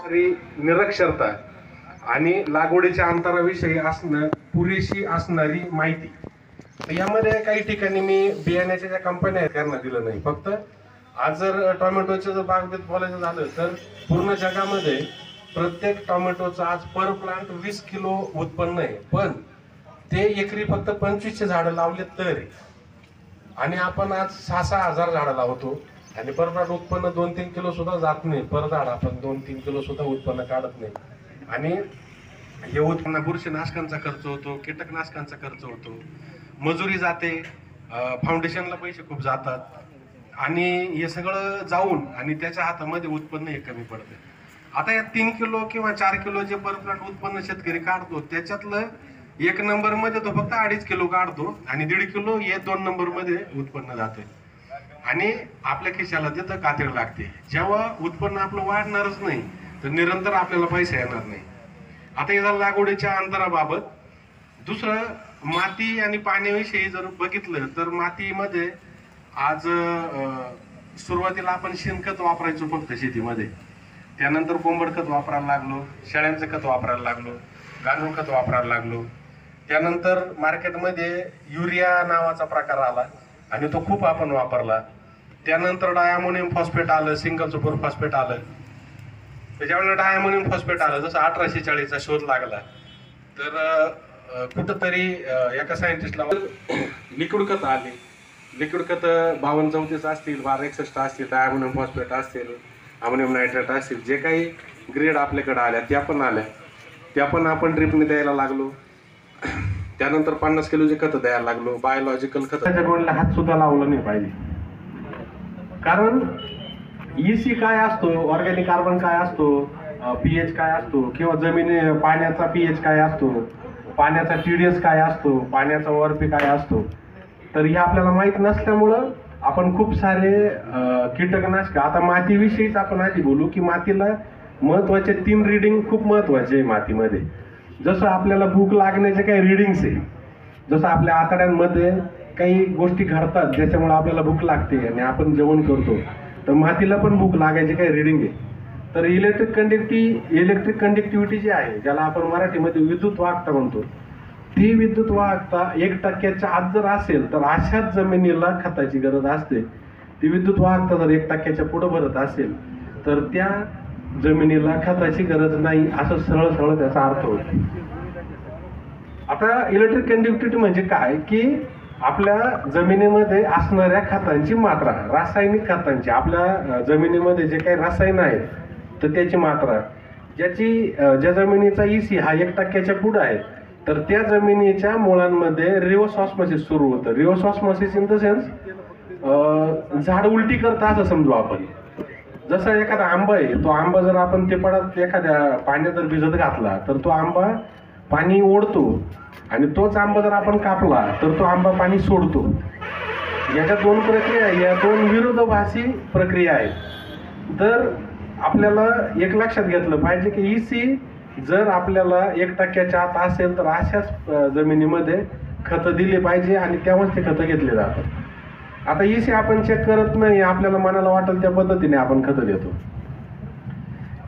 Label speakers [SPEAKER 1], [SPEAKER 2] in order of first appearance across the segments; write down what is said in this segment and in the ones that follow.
[SPEAKER 1] असणारी निरक्षरता आणि लागवडीच्या अंतराविषयी पुरेशी असणारी माहिती. यामध्ये काही ठिकाणी मी बियाण्याच्या ज्या कंपन्या आहेत त्यांना दिलं नाही. फक्त आज जर टोमॅटोचं जर बागेत बोलायचं झालं तर पूर्ण जगामध्ये प्रत्येक टोमॅटोचं आज पर प्लांट 20 किलो उत्पन्न आहे, पण ते एकरी फक्त 2500 झाडं लावले तर, आणि आपण आज 6-6 हजार झाडं लावतो आणि पर प्लांट उत्पन्न 2-3 किलो सुद्धा जात नाही. पर झाड आपण 2-3 किलो सुद्धा उत्पन्न काढत नाही. आणि हे उत्पन्न बुरशीनाशकांचा खर्च होतो, कीटकनाशकांचा खर्च होतो, मजुरी जाते, फाउंडेशनला पैसे खूप जातात, आणि हे सगळं जाऊन आणि त्याच्या हातामध्ये उत्पन्न हे कमी पडते. आता या 3 किलो किंवा 4 किलो जे पर प्लांट उत्पन्न शेतकरी काढतो त्याच्यातलं 1 नंबर मध्ये तो फक्त 2.5 किलो काढतो आणि 1.5 किलो हे 2 नंबर मध्ये उत्पन्न जाते. आणि आपल्या खिशाला तिथं कातीड लागते. जेव्हा उत्पन्न आपलं वाढणारच नाही तर निरंतर आपल्याला पैसा येणार नाही. आता या लागवडीच्या अंतराबाबत दुसरं, माती आणि पाण्याविषयी जर बघितलं तर मातीमध्ये आज सुरुवातीला आपण शेणखत वापरायचो फक्त शेतीमध्ये, त्यानंतर कोंबड खत वापरायला लागलो, शेळ्यांचं खत वापरायला लागलो, गांडूळ खत वापरायला लागलो, त्यानंतर मार्केटमध्ये युरिया नावाचा प्रकार आला आणि तो खूप आपण वापरला. त्यानंतर डायअमोनियम फॉस्फेट आलं, सिंगल सुपर फॉस्फेट आलं. त्याच्यावेळेला डायअमोनियम फॉस्फेट आलं, जसं 1840चा शोध लागला तर कुठंतरी एका सायंटिस्टला लिक्विड खत आले. लिक्विड खत 52-34 असतील, 1261 असतील, डायअमोनियम फॉस्फेट असतील, अमोनियम नायट्रेट असतील, जे काही ग्रेड आपल्याकडे आल्या त्या पण आल्या, त्या पण आपण ड्रिपने द्यायला लागलो. त्यानंतर 50 किलोचे खत द्यायला लागलो, बायोलॉजिकल खत. त्याच्या गोळीला हात सुद्धा लावला नाही पाहिजे, कारण EC काय असतो, ऑर्गॅनिक कार्बन काय असतो, pH काय असतो, किंवा पाण्याचा pH काय असतो, पाण्याचा TDS काय असतो, पाण्याचा ORP काय असतो, तर हे आपल्याला माहित नसल्यामुळं आपण खूप सारे कीटकनाशक. आता मातीविषयीच आपण आधी बोलू की मातीला महत्वाचे 3 रिडिंग खूप महत्वाचे आहे मातीमध्ये. जसं आपल्याला भूक लागण्याचे काही रिडिंग्स आहे, जसं आपल्या आतड्यांमध्ये काही गोष्टी घडतात ज्याच्यामुळे आपल्याला भूक लागते आणि आपण जेवण करतो, तर मातीला पण भूक लागायची काही रिडिंग आहे. तर इलेक्ट्रिक कंडक्टिव्हिटी जी आहे, ज्याला आपण मराठीमध्ये विद्युत वाहकता म्हणतो, ती विद्युत वाहकता 1% आत जर असेल तर अशाच जमिनीला खताची गरज असते. ती विद्युत वाहकता जर 1% पुढे भरत असेल तर त्या जमिनीला खताची गरज नाही, असं सरळ त्याचा अर्थ होतो. आता इलेक्ट्रिक कंडक्टिव्हिटी म्हणजे काय की आपल्या जमिनीमध्ये असणाऱ्या खतांची मात्रा, रासायनिक खतांची, आपल्या जमिनीमध्ये जे काही रसायन आहेत तर त्याची मात्रा, ज्या जमिनीचा EC हा 1% पुढे आहे तर त्या जमिनीच्या मुळांमध्ये रिव्हर्स ऑस्मोसिस सुरू होतं. Reverse osmosis in the sense झाड उलटी करतं असं समजू आपण. जसं एखादा आंबा आहे, तो आंबा जर आपण ते पडत एखाद्या पाण्यात जर भिजत घातला तर तो आंबा पाणी ओढतो, आणि तोच आंबा जर आपण कापला तर तो आंबा पाणी सोडतो. याच्या 2 प्रक्रिया, या 2 विरोधाभासी प्रक्रिया आहेत. तर आपल्याला एक लक्षात घेतलं पाहिजे की EC जर आपल्याला 1% आत असेल तर अशाच जमिनीमध्ये खतं दिली पाहिजे आणि तेव्हाच ते खतं घेतले जातात. आता EC आपण चेक करत नाही, आपल्याला मनाला वाटेल त्या पद्धतीने आपण खतं देतो.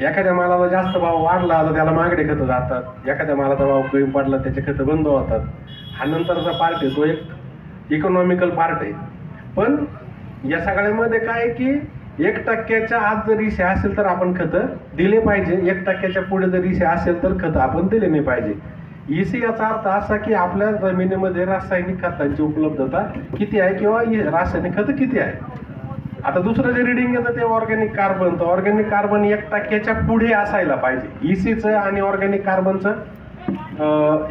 [SPEAKER 1] एखाद्या मालाला जास्त भाव वाढला तर त्याला महागडे खतं जातात, एखाद्या मालाचा भाव कमी पडला त्याचे खतं बंद होतात. हा नंतरचा पार्ट आहे, तो एक इकॉनॉमिकल पार्ट आहे. पण या सगळ्यामध्ये काय आहे की 1% आत जर EC असेल तर आपण खतं दिले पाहिजे, 1% पुढे जर EC असेल तर खतं आपण दिले नाही पाहिजे. EC याचा अर्थ असा की आपल्या जमिनीमध्ये रासायनिक खतांची उपलब्धता किती आहे किंवा रासायनिक खतं किती आहे. आता दुसरं जे रिडिंग येतं ते ऑर्गॅनिक कार्बन. तर ऑर्गॅनिक कार्बन 1% पुढे असायला पाहिजे. ECचं आणि ऑर्गॅनिक कार्बनचं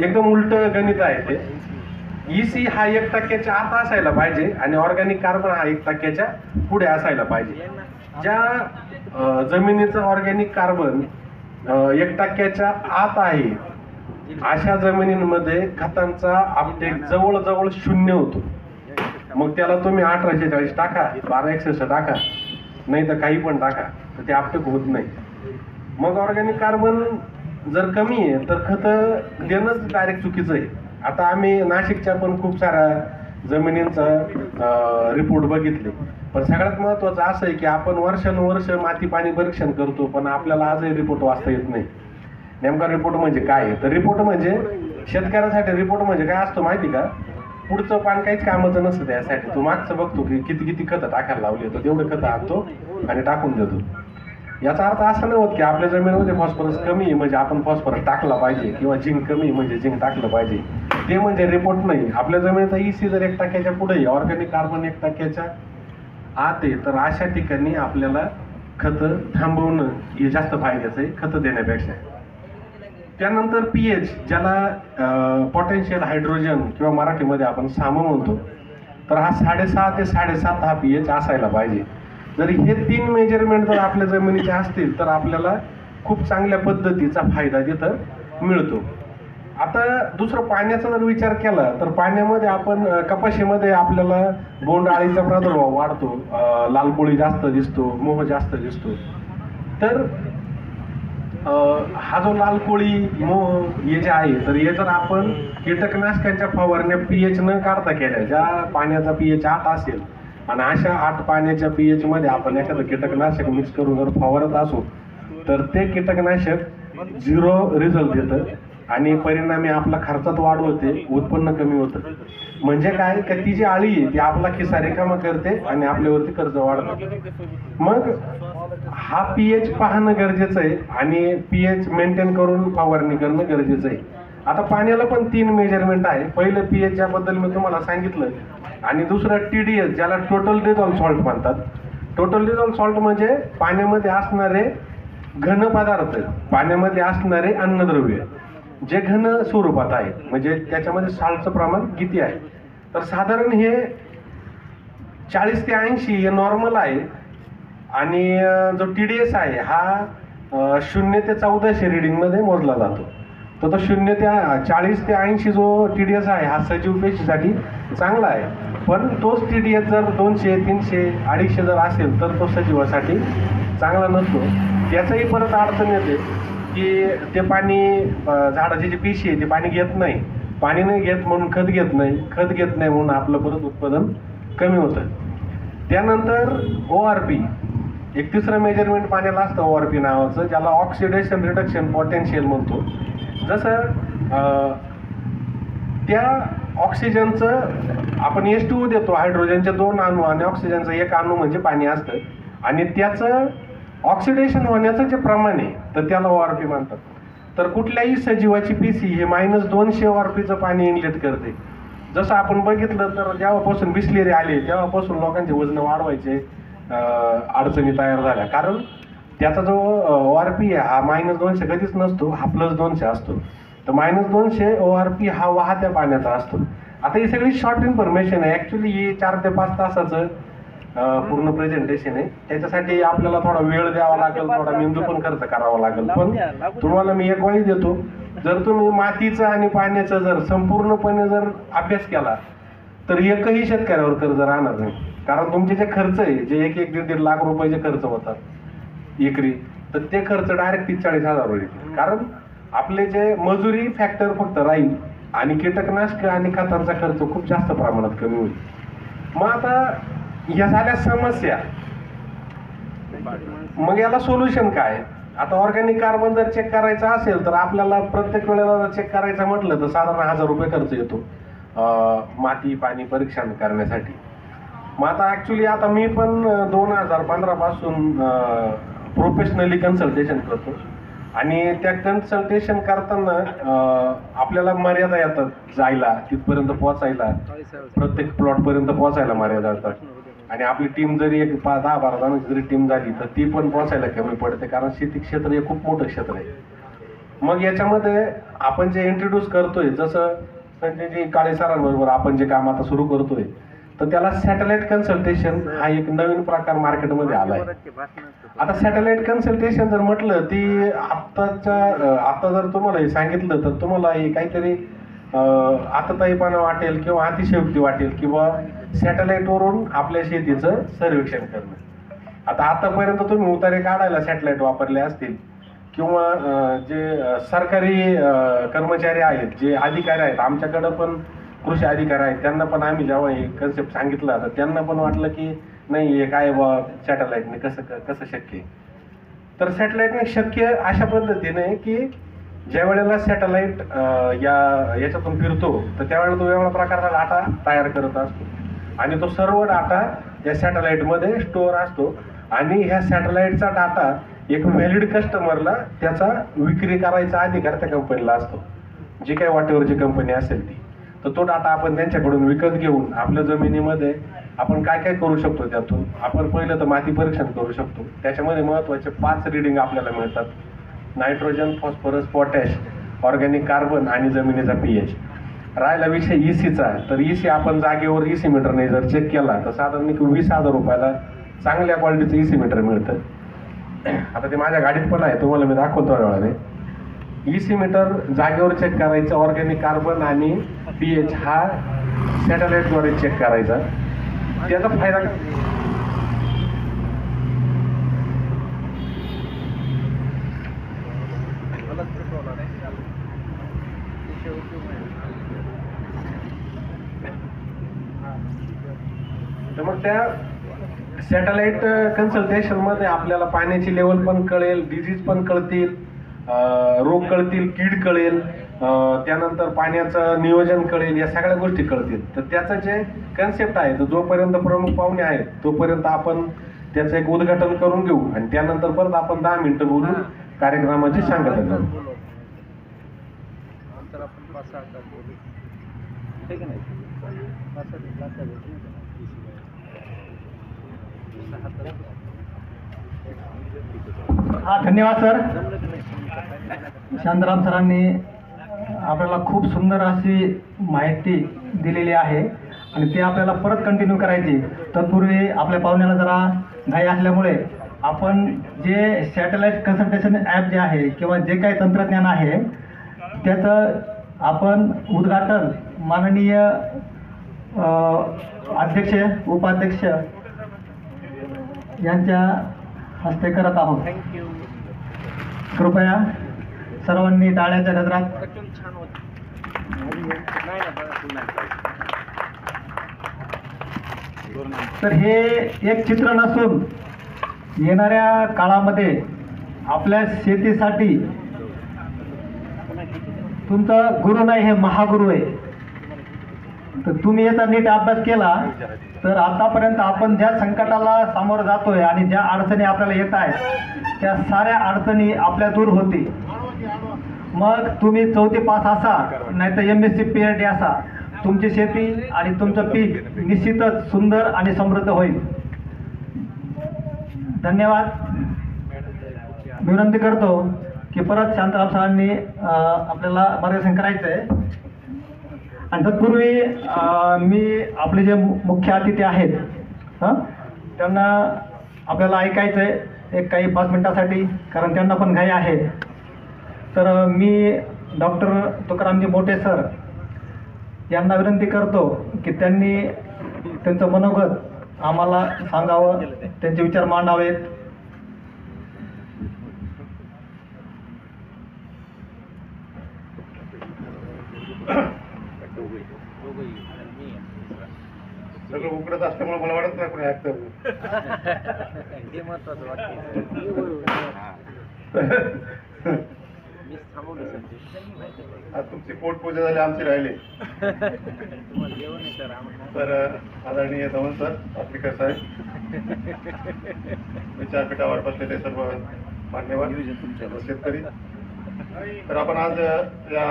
[SPEAKER 1] एकदम उलट गणित आहे ते. EC हा 1% आत असायला पाहिजे आणि ऑर्गॅनिक कार्बन हा 1% पुढे असायला पाहिजे. ज्या जमिनीचं ऑर्गॅनिक कार्बन 1% आत आहे अशा जमिनींमध्ये खतांचा अपटेक जवळजवळ 0 होतो. मग त्याला तुम्ही 1840 टाका, 1261 टाका, नाही तर काही पण टाका, तर ते अपटेक होत नाही. मग ऑर्गॅनिक कार्बन जर कमी आहे तर खतं देणंच डायरेक्ट चुकीचं आहे. आता आम्ही नाशिकच्या पण खूप साऱ्या जमिनींचा रिपोर्ट बघितले पण सगळ्यात महत्त्वाचं असं आहे की आपण वर्षानुवर्ष माती पाणी परीक्षण करतो, पण आपल्याला आजही रिपोर्ट वाचता येत नाही. नेमका रिपोर्ट म्हणजे काय आहे? तर रिपोर्ट म्हणजे शेतकऱ्यासाठी रिपोर्ट म्हणजे काय असतो माहिती का? पुढचं पान काहीच कामाचं नसतं त्यासाठी. तो मागचं बघतो की किती किती खतं टाकायला लावली, तर तेवढं खतं आणतो आणि टाकून देतो. याचा अर्थ असा नाही होत की आपल्या जमिनीमध्ये फॉस्फरस कमी आहे म्हणजे आपण फॉस्फरस टाकला पाहिजे, किंवा झिंक कमी म्हणजे झिंक टाकलं पाहिजे. ते म्हणजे रिपोर्ट नाही. आपल्या जमिनीचा EC जर 1% पुढे आहे, ऑर्गॅनिक कार्बन 1% आत आहे, तर अशा ठिकाणी आपल्याला खतं थांबवणं हे जास्त फायद्याचं आहे खतं देण्यापेक्षा. त्यानंतर pH, ज्याला पोटॅन्शियल हायड्रोजन किंवा मराठीमध्ये आपण साम म्हणतो, तर हा 6.5 ते 7.5 हा pH असायला पाहिजे. जर हे 3 मेजरमेंट जर आपल्या जमिनीचे असतील तर आपल्याला खूप चांगल्या पद्धतीचा फायदा तिथं मिळतो. आता दुसरं पाण्याचा जर विचार केला तर पाण्यामध्ये आपण कपाशीमध्ये आपल्याला बोंडअळीचा प्रादुर्भाव वाढतो, लाल कोळी जास्त दिसतो, मोह जास्त दिसतो. तर हा जो लाल कोळी मोह हे जे आहे, तर हे जर आपण कीटकनाशकांच्या फवारण्या pH न काढता केल्या, ज्या पाण्याचा pH 8 असेल आणि अशा 8 पाण्याच्या pH मध्ये आपण एखादं कीटकनाशक मिक्स करून जर फवारत असू, तर ते कीटकनाशक 0 रिझल्ट देतं आणि परिणामी आपला खर्चात वाढ होते, उत्पन्न कमी होतं. म्हणजे काय का ती जी आळी आहे ती आपला खिसा रिकामा करते आणि आपल्यावरती कर्ज वाढतं. मग हा pH पाहणं गरजेचं आहे आणि pH मेंटेन करून फवारणी करणं गरजेचं आहे. आता पाण्याला पण 3 मेजरमेंट आहे. पहिलं pH ज्याबद्दल मी तुम्हाला सांगितलं, आणि दुसरं TDS, ज्याला टोटल डिझॉल्व्ह सॉल्ट म्हणतात. टोटल डिझॉल्व्ह सॉल्ट म्हणजे पाण्यामध्ये असणारे घन पदार्थ, पाण्यामध्ये असणारे अन्नद्रव्य जे घन स्वरूपात आहे, म्हणजे त्याच्यामध्ये साल्टचं प्रमाण किती आहे. तर साधारण हे 40 ते 80 हे नॉर्मल आहे. आणि जो TDS आहे हा 0 ते 1400 रिडिंगमध्ये मोजला जातो. तर तो 0 ते 40 ते 80 जो TDS आहे हा सजीव पेशीसाठी चांगला आहे. पण तोच TDS जर 200, 300, 250 जर असेल तर तो सजीवासाठी चांगला नसतो. त्याचाही परत अडचण येते की ते पाणी झाडाची जी पेशी आहे ते पाणी घेत नाही. पाणी नाही घेत म्हणून खत घेत नाही, खत घेत नाही म्हणून आपलं परत उत्पादन कमी होतं. त्यानंतर ORP, एक तिसरं मेजरमेंट पाण्याला असतं ORP नावाचं, ज्याला ऑक्सिडेशन रिडक्शन पोटेन्शियल म्हणतो. जसं त्या ऑक्सिजनचं आपण H2O देतो, हायड्रोजनचे 2 अणू आणि ऑक्सिजनचं 1 अणू म्हणजे पाणी असतं, आणि त्याचं ऑक्सिडेशन होण्याचं जे प्रमाण आहे तर त्याला ORP म्हणतात. तर कुठल्याही सजीवाची पेशी हे -200 ORPचं पाणी इनलेट करते. जसं आपण बघितलं तर जेव्हापासून बिस्लेरी आले तेव्हापासून लोकांचे वजन वाढवायचे अडचणी तयार झाल्या, कारण त्याचा जो ORP आहे हा -200 कधीच नसतो, हा +200 असतो. तर -200 ORP हा वाहत्या पाण्याचा असतो. आता ही सगळी शॉर्ट इन्फॉर्मेशन आहे. ॲक्च्युली ही 4 ते 5 तासाचं पूर्ण प्रेझेंटेशन आहे. त्याच्यासाठी आपल्याला थोडा वेळ द्यावा लागेल, थोडा मेंदू पण खर्च करावा लागेल. पण तुम्हाला मी एक वाई देतो, जर तुम्ही मातीचं आणि पाण्याचं जर संपूर्णपणे जर अभ्यास केला तर एकही शेतकऱ्यावर कर्ज राहणार नाही. कारण तुमचे जे खर्च आहे, जे 1-1-1.5 लाख रुपयाचे खर्च होतात एकरी, तर ते खर्च डायरेक्ट 30-40 हजार येतील. कारण आपले जे मजुरी फॅक्टर फक्त राहील आणि कीटकनाशक आणि खतांचा खर्च खूप जास्त प्रमाणात कमी होईल. मग आता या झाल्या समस्या, मग याला सोल्युशन काय? आता ऑर्गॅनिक कार्बन जर चेक करायचा असेल तर आपल्याला प्रत्येक वेळेला जर चेक करायचं म्हटलं तर साधारण 1000 रुपये खर्च येतो माती पाणी परीक्षण करण्यासाठी. मग आता ॲक्च्युली आता मी पण 2015 पासून प्रोफेशनली कन्सल्टेशन करतो, आणि त्या कन्सल्टेशन करताना आपल्याला मर्यादा येतात जायला, तिथपर्यंत पोहोचायला, प्रत्येक प्लॉटपर्यंत पोहोचायला मर्यादा येतात. आणि आपली टीम जरी एक 10-12 जणांची जरी टीम झाली तर ती पण पोहोचायला कमी पडते, कारण शेती क्षेत्र हे खूप मोठं क्षेत्र आहे. मग याच्यामध्ये आपण जे इंट्रोड्यूस करतोय, जसं संजयजी काळे सरांबरोबर आपण जे काम आता सुरू करतोय, तर त्याला सॅटेलाइट कन्सल्टेशन हा एक नवीन प्रकार मार्केटमध्ये आलाय. आता सॅटेलाइट कन्सल्टेशन जर म्हटलं ती आता जर तुम्हाला हे सांगितलं तर तुम्हाला हे काहीतरी आतताईपणा वाटेल किंवा अतिशयोक्ती वाटेल, किंवा सॅटेलाइटवरून आपल्या शेतीचं सर्वेक्षण करणं. आता आतापर्यंत तुम्ही उतारे काढायला सॅटेलाइट वापरले असतील, किंवा जे सरकारी कर्मचारी आहेत, जे अधिकारी आहेत, आमच्याकडं पण कृषी अधिकारी आहेत, त्यांना पण आम्ही जेव्हा हे कन्सेप्ट सांगितलं तर त्यांना पण वाटलं की नाही हे काय बा सॅटेलाइटने कसं कसं शक्य आहे. तर सॅटेलाइटने शक्य अशा पद्धतीने आहे की ज्या वेळेला सॅटेलाइट याच्यातून फिरतो तर त्यावेळेला तो वेगळ्या प्रकारचा डाटा तयार करत असतो आणि तो सर्व डाटा या सॅटेलाइटमध्ये स्टोअर असतो आणि ह्या सॅटेलाइटचा डाटा एक व्हॅलिड कस्टमरला त्याचा विक्री करायचा अधिकार त्या कंपनीला असतो, जी काही वाटेवरची कंपनी असेल ती. तर तो डाटा आपण त्यांच्याकडून विकत घेऊन आपल्या जमिनीमध्ये आपण काय काय करू शकतो. त्यातून आपण पहिलं तर माती परीक्षण करू शकतो. त्याच्यामध्ये महत्त्वाचे 5 रिडिंग आपल्याला मिळतात: nitrogen, phosphorus, potash, organic carbon आणि जमिनीचा pH. राहिला विषय ECचा, तर EC आपण जागेवर EC मीटरने जर चेक केला तर साधारण 20,000 रुपयाला चांगल्या क्वालिटीचं EC मीटर मिळतं. आता ते माझ्या गाडीत पण आहे, तुम्हाला मी दाखवतो वेळाने. EC मीटर जागेवर चेक करायचं, ऑर्गॅनिक कार्बन आणि pH हा सॅटेलाइटद्वारे चेक करायचा. त्याचा फायदा तर मग त्या सॅटेलाइट कन्सल्टेशनमध्ये आपल्याला पाण्याची लेवल पण कळेल, डिजीज पण कळतील, रोग कळतील, कीड कळेल, त्यानंतर पाण्याचं नियोजन कळेल, या सगळ्या गोष्टी कळतील. तर त्याचं जे कन्सेप्ट आहे तर जोपर्यंत प्रमुख पाहुणे आहेत तोपर्यंत आपण त्याचं एक उद्घाटन करून घेऊ आणि त्यानंतर परत आपण 10 मिनिटं बोलून कार्यक्रमाची सांगता करू.
[SPEAKER 2] हा, धन्यवाद सर. शांताराम सरांनी आपल्याला खूप सुंदर अशी माहिती दिलेली आहे आणि ती आपल्याला परत कंटिन्यू करायची. तत्पूर्वी आपल्या पाहुण्याला जरा घाई असल्यामुळे आपण जे सॅटेलाइट कन्सल्टेशन ॲप जे आहे किंवा जे काही तंत्रज्ञान आहे त्याचं आपण उद्घाटन माननीय अध्यक्ष, उपाध्यक्ष यांच्या हस्ते करत आहोत. कृपया सर्वांनी टाळ्याच्या गजरात तर हे एक चित्र नसून येणाऱ्या काळामध्ये आपल्या शेतीसाठी तुमचा गुरु नाही, हे महागुरु आहे. तर तुम्ही याचा नीट अभ्यास केला तर आतापर्यंत आपण ज्या संकटाला सामोरं जातोय आणि ज्या अडचणी आपल्याला येत आहेत त्या साऱ्या अडचणी आपल्या दूर होती. मग तुम्ही 4थी पास असा नाही तर MSc PhD असा, तुमची शेती आणि तुमचं पीक निश्चितच सुंदर आणि समृद्ध होईल. धन्यवाद. विनंती करतो की परत शांताराम सरांनी आपल्याला मार्गदर्शन करायचं आहे. आणि तत्पूर्वी मी आपले जे मुख्य अतिथी आहेत त्यांना आपल्याला ऐकायचं आहे एक काही 5 मिनिटासाठी, कारण त्यांना पण घाई आहे. तर मी डॉक्टर तुकारामजी मोठे सर यांना विनंती करतो की त्यांनी त्यांचं मनोगत आम्हाला सांगावं, त्यांचे विचार मांडावेत.
[SPEAKER 1] सगळं उकडत असल्यामुळे मला वाटत नाही कोणी ऐकतं. आज तुमची पोटपूजा झाली, आमची राहिली. तर आदरणीय धवन सर, आफ्रिकर साहेब, विचारपीठावर बसलेले सर्व मान्यवर शेतकरी, तर आपण आज या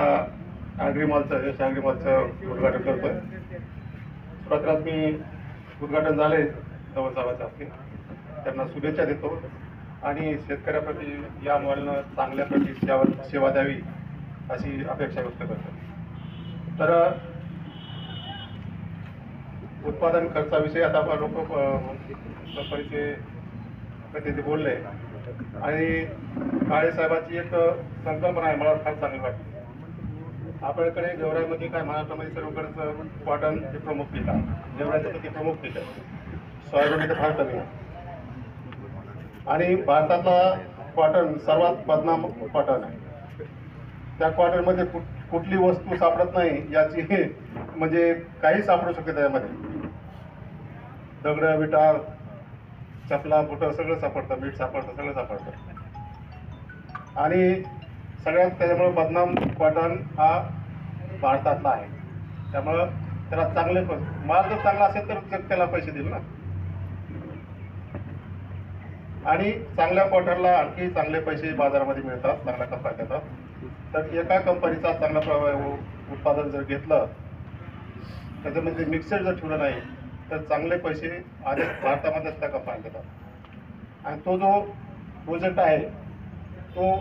[SPEAKER 1] ॲग्री मॉलचं उद्घाटन करतोय. सुरुवातीलाच मी उद्घाटन झाले धवन साहेबांच्या हस्ते त्यांना शुभेच्छा देतो आणि शेतकऱ्याप्रती या मॉलनं चांगल्या प्रती सेवा द्यावी अशी अपेक्षा व्यक्त करतो. तर उत्पादन खर्चाविषयी आता लोक कंपनीचे प्रतिनिधी बोलले आणि काळे साहेबांची एक संकल्पना आहे, मला फार चांगली वाटते. आपल्याकडे गेवराईमध्ये काय महाराष्ट्रामध्ये सर्वकडचं कॉटन हे प्रमुख पीक आहे. गेवराईचं ते प्रमुख पीक आहे. सोयाबीन इथं फार कमी आहे आणि भारतातला कॉटन सर्वात बदनाम कॉटन आहे. त्या कॉटनमध्ये कुठली वस्तू सापडत नाही याची म्हणजे काही सापडू शकते त्यामध्ये. दगड विटा
[SPEAKER 3] चपला बुटं सगळं सापडतं, मीठ सापडतं, सगळं सापडतं. आणि सगळ्यात त्याच्यामुळे बदनाम कॉटन हा भारतातला आहे. त्यामुळं त्याला चांगले माल जर चांगला असेल तर जग त्याला पैसे देईल ना. आणि चांगल्या कॉटनला आणखी चांगले पैसे बाजारामध्ये मिळतात, चांगल्या कंपन्या देतात. तर एका कंपनीचा चांगला उत्पादन जर घेतलं, त्याच्यामध्ये मिक्सर जर ठेवलं नाही तर चांगले पैसे आधी भारतामध्येच त्या कंपन्या देतात. आणि तो जो प्रोजेक्ट आहे तो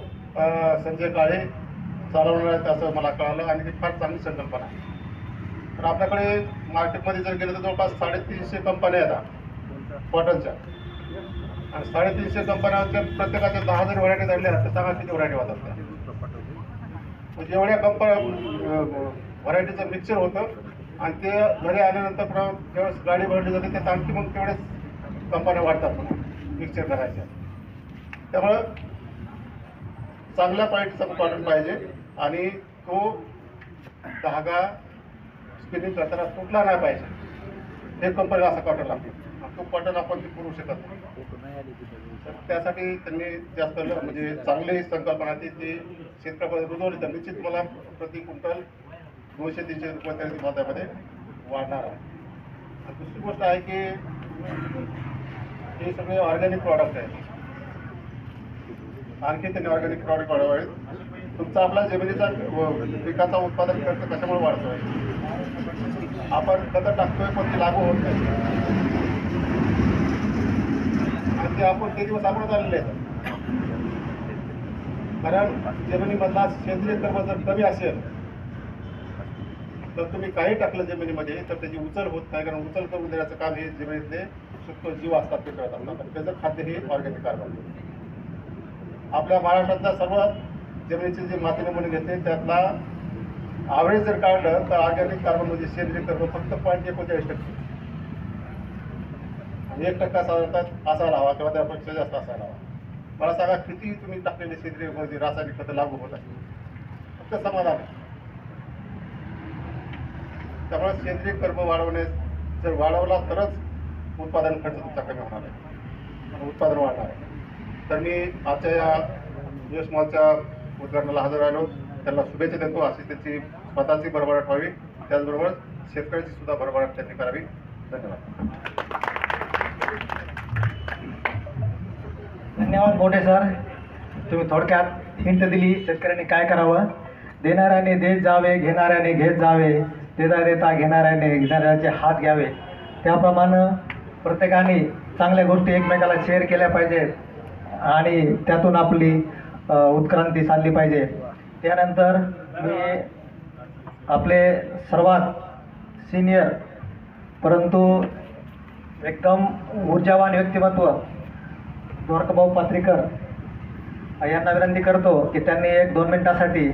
[SPEAKER 3] संजय काळे चालवणार आहेत असं मला कळालं, आणि ती फार चांगली संकल्पना आहे. तर आपल्याकडे मार्केटमध्ये जर गेलं तर जवळपास 350 कंपन्या येतात कॉटनच्या, आणि 350 कंपन्यांच्या प्रत्येकाच्या 10 जर व्हरायटी धरल्या तर सांगा किती व्हरायटी होतात त्या. म्हणजे एवढ्या व्हरायटीचं मिक्सर होतं, आणि ते घरी आल्यानंतर पुन्हा ज्यावेळेस गाडी भरली जाते त्यात आणखी मग तेवढेच कंपन्या वाढतात पुन्हा मिक्सर करायच्या. त्यामुळं चांगल्या क्वालिटीचा कॉटन पाहिजे, आणि तो धागा स्पिनिंग करताना तुटला नाही पाहिजे. हे कंपनीला असा कॉटन लागतो, तो कॉटन आपण ते करू शकत नाही. तर त्यासाठी त्यांनी जास्त म्हणजे चांगली संकल्पना ती शेतकऱ्यापर्यंत रुजवली तर निश्चित मला प्रति क्विंटल 200-300 रुपये तरी बाजारामध्ये वाढणार आहे. आणि दुसरी गोष्ट आहे की हे सगळे ऑर्गॅनिक प्रॉडक्ट आहेत. आणखी त्यांनी ऑर्गॅनिक प्रॉडक्ट वाढवावेत. तुमचा आपला जमिनीचा पिकाचा उत्पादन खर्च कशामुळे वाढतोय? आपण खतं टाकतोय पण ते लागू होत नाही, आणि ते आपण ते दिवस आपण आलेले आहेत. कारण जमिनीमधला सेंद्रिय कर्म जर कमी असेल तर तुम्ही काही टाकलं जमिनीमध्ये तर त्याची उचल होत नाही. कारण उचल करून देण्याचं काम हे जमिनीतले सूक्ष्म जीव असतात ते करत असतात, आणि त्याचं खाद्य हे ऑर्गॅनिक कार्बन. आपल्या महाराष्ट्रातल्या सर्व जमिनीचे जे माती नमुने घेतले त्यातला ॲव्हरेज जर काढलं तर ऑर्गॅनिक कार्बन म्हणजे सेंद्रिय कर्म फक्त 0.39%, आणि 1% साधारणतः असायला हवा किंवा त्यापेक्षा जास्त असायला हवा. मला सांगा किती तुम्ही टाकलेले सेंद्रिय म्हणजे रासायनिक खतं लागू होत आहे? फक्त समाधान आहे. त्यामुळे सेंद्रिय कर्म जर वाढवला तरच उत्पादन खर्च तुमचा कमी होणार आहे, उत्पादन वाढणार आहे. तर मी आजच्या या यशमॉलच्या उद्घाटनाला हजर राहिलो, त्यांना शुभेच्छा देतो. अशी त्यांची स्वतःची भरभराट व्हावी, त्याचबरोबर शेतकऱ्याची सुद्धा भरभराट त्यांनी करावी. धन्यवाद.
[SPEAKER 2] धन्यवाद मोठे सर, तुम्ही थोडक्यात हिंट दिली शेतकऱ्यांनी काय करावं. देणाऱ्याने देत जावे, घेणाऱ्याने घेत जावे, देता देता घेणाऱ्याने घेणाऱ्याचे हात घ्यावे. त्याप्रमाणे प्रत्येकाने चांगल्या गोष्टी एकमेकाला शेअर केल्या पाहिजेत, आणि त्यातून आपली उत्क्रांती साधली पाहिजे. त्यानंतर मी आपले सर्वात सिनियर परंतु एकदम ऊर्जावान व्यक्तिमत्व द्वारकाभाऊ पात्रीकर यांना विनंती करतो की त्यांनी 1-2 मिनिटासाठी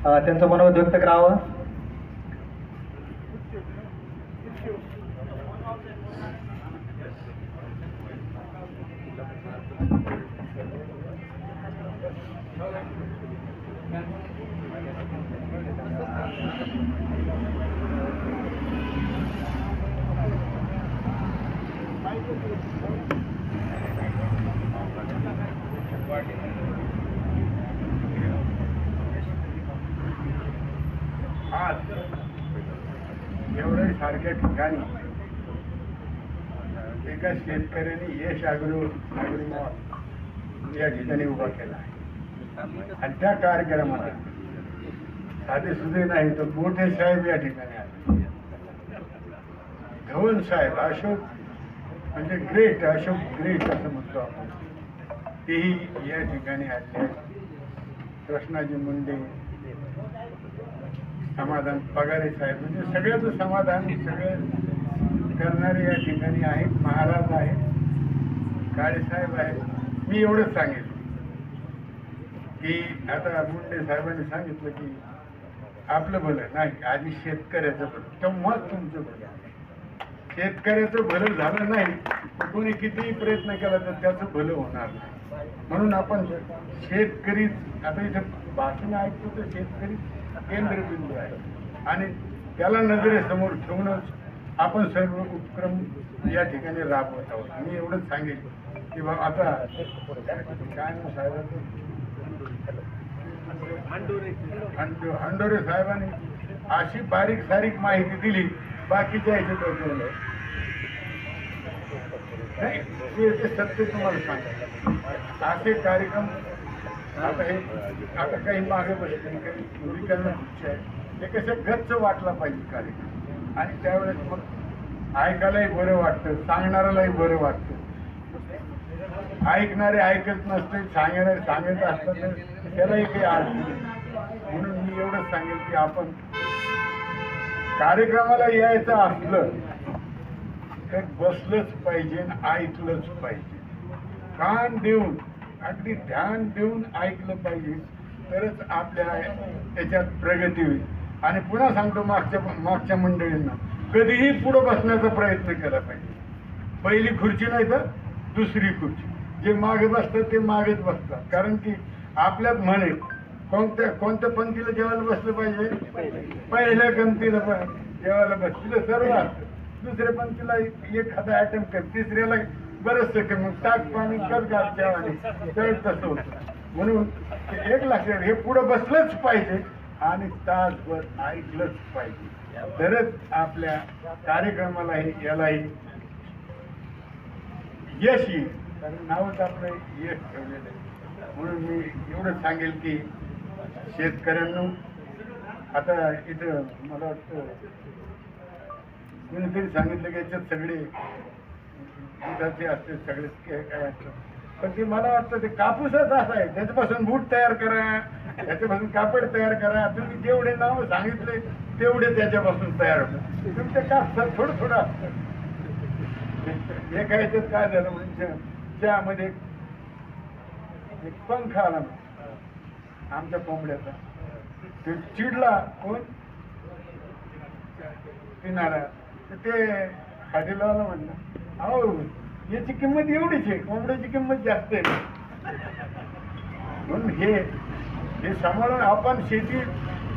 [SPEAKER 2] त्यांचं मनोगत व्यक्त करावं.
[SPEAKER 4] आज एवढ्या सारख्या ठिकाणी एका शेतकऱ्यांनी यश ॲग्रो मॉल या ठिकाणी उभा केला आहे. आणि त्या कार्यक्रमाला साधे सुधे नाही तर मोठे साहेब या ठिकाणी आले. धवन साहेब, अशोक म्हणजे ग्रेट, अशोक ग्रेट असं म्हणतो आपण, तेही या ठिकाणी आले. कृष्णाजी मुंडे, समाधान पगारे साहेब, म्हणजे सगळ्याचं समाधान सगळे करणारे या ठिकाणी आहेत. महाराज आहेत, काळेसाहेब आहेत. मी एवढंच सांगेन की आता मुंडे साहेबांनी सांगितलं की आपलं भलं नाही, आधी शेतकऱ्याचं भलं, तेव्हाच तुमचं भलं. शेतकऱ्याचं भलं झालं नाही तर कोणी कितीही प्रयत्न केला तर त्याचं भलं होणार नाही. म्हणून आपण शेतकरी, आता इथं भाषण ऐकतो तर शेतकरी केंद्रबिंदू आहे, आणि त्याला नजरेसमोर ठेवूनच आपण सर्व उपक्रम या ठिकाणी राबवत आहोत. मी एवढंच सांगेन की बाबा आता काय नाव साहेबांचं, हंडोरे साहेबांनी अशी बारीक सारीक माहिती दिली, बाकीच्या ह्याचे डोक्यावर नाही. ते सत्य तुम्हाला सांगा. असे कार्यक्रम आता काही मागे बसले, काही विकरणं खुर्ची आहे, ते कसं गच्च वाटला पाहिजे कार्यक्रम. आणि त्यावेळेस मग ऐकायलाही बरं वाटतं, सांगणाऱ्यालाही बरं वाटतं. ऐकणारे ऐकत नसते, सांगणारे सांगत असतात तर त्यालाही काही अर्थ नाही. म्हणून मी एवढंच सांगेल की आपण कार्यक्रमाला यायचं असलं तर बसलंच पाहिजे आणि ऐकलंच पाहिजे. कान देऊन, अगदी ध्यान देऊन ऐकलं पाहिजे, तरच आपल्या त्याच्यात प्रगती होईल. आणि पुन्हा सांगतो मागच्या मंडळींना, कधीही पुढं बसण्याचा प्रयत्न केला पाहिजे. पहिली खुर्ची नाही तर दुसरी खुर्ची. जे मागे बसतात ते मागेच बसतात. कारण की आपल्यात म्हणे कोणत्या पंक्तीला जेवायला बसलं पाहिजे, पहिल्या पंक्तीला जेवायला बसलं सर्व असतं, दुसऱ्या पंक्तीला एखादा आयटम कर, तिसऱ्याला बरंचसं कर, मग ताक पाणी कर गावच्यावाने, तर तसं होतं. म्हणून एक लक्षात, हे पुढं बसलंच पाहिजे आणि तासभर ऐकलंच पाहिजे, तरच आपल्या कार्यक्रमालाही यालाही यश येईल. कारण नावच आपलं यश ठेवलेलं आहे. म्हणून मी एवढं सांगेल की शेतकऱ्यांना आता इथं मला वाटतं कोणीतरी सांगितलं की याच्यात सगळे दुधाचे असते, सगळे काय असतं, पण ते मला वाटतं ते कापूसच असा आहे. त्याच्यापासून बूट तयार करा, त्याच्यापासून कापड तयार करा. तुम्ही जेवढे नाव सांगितले तेवढे त्याच्यापासून तयार होतं. तुमच्या कापसात थोडं थोडं असतं. एका याच्यात काय झालं म्हणजे त्यामध्ये एक पंख आला आमच्या कोंबड्याचा, ते चिडला कोण पिणारा, तर ते खाटीला आला म्हणलं, अहो याची किंमत एवढीच आहे, कोंबड्याची किंमत जास्त आहे. म्हणून हे सांभाळून आपण शेती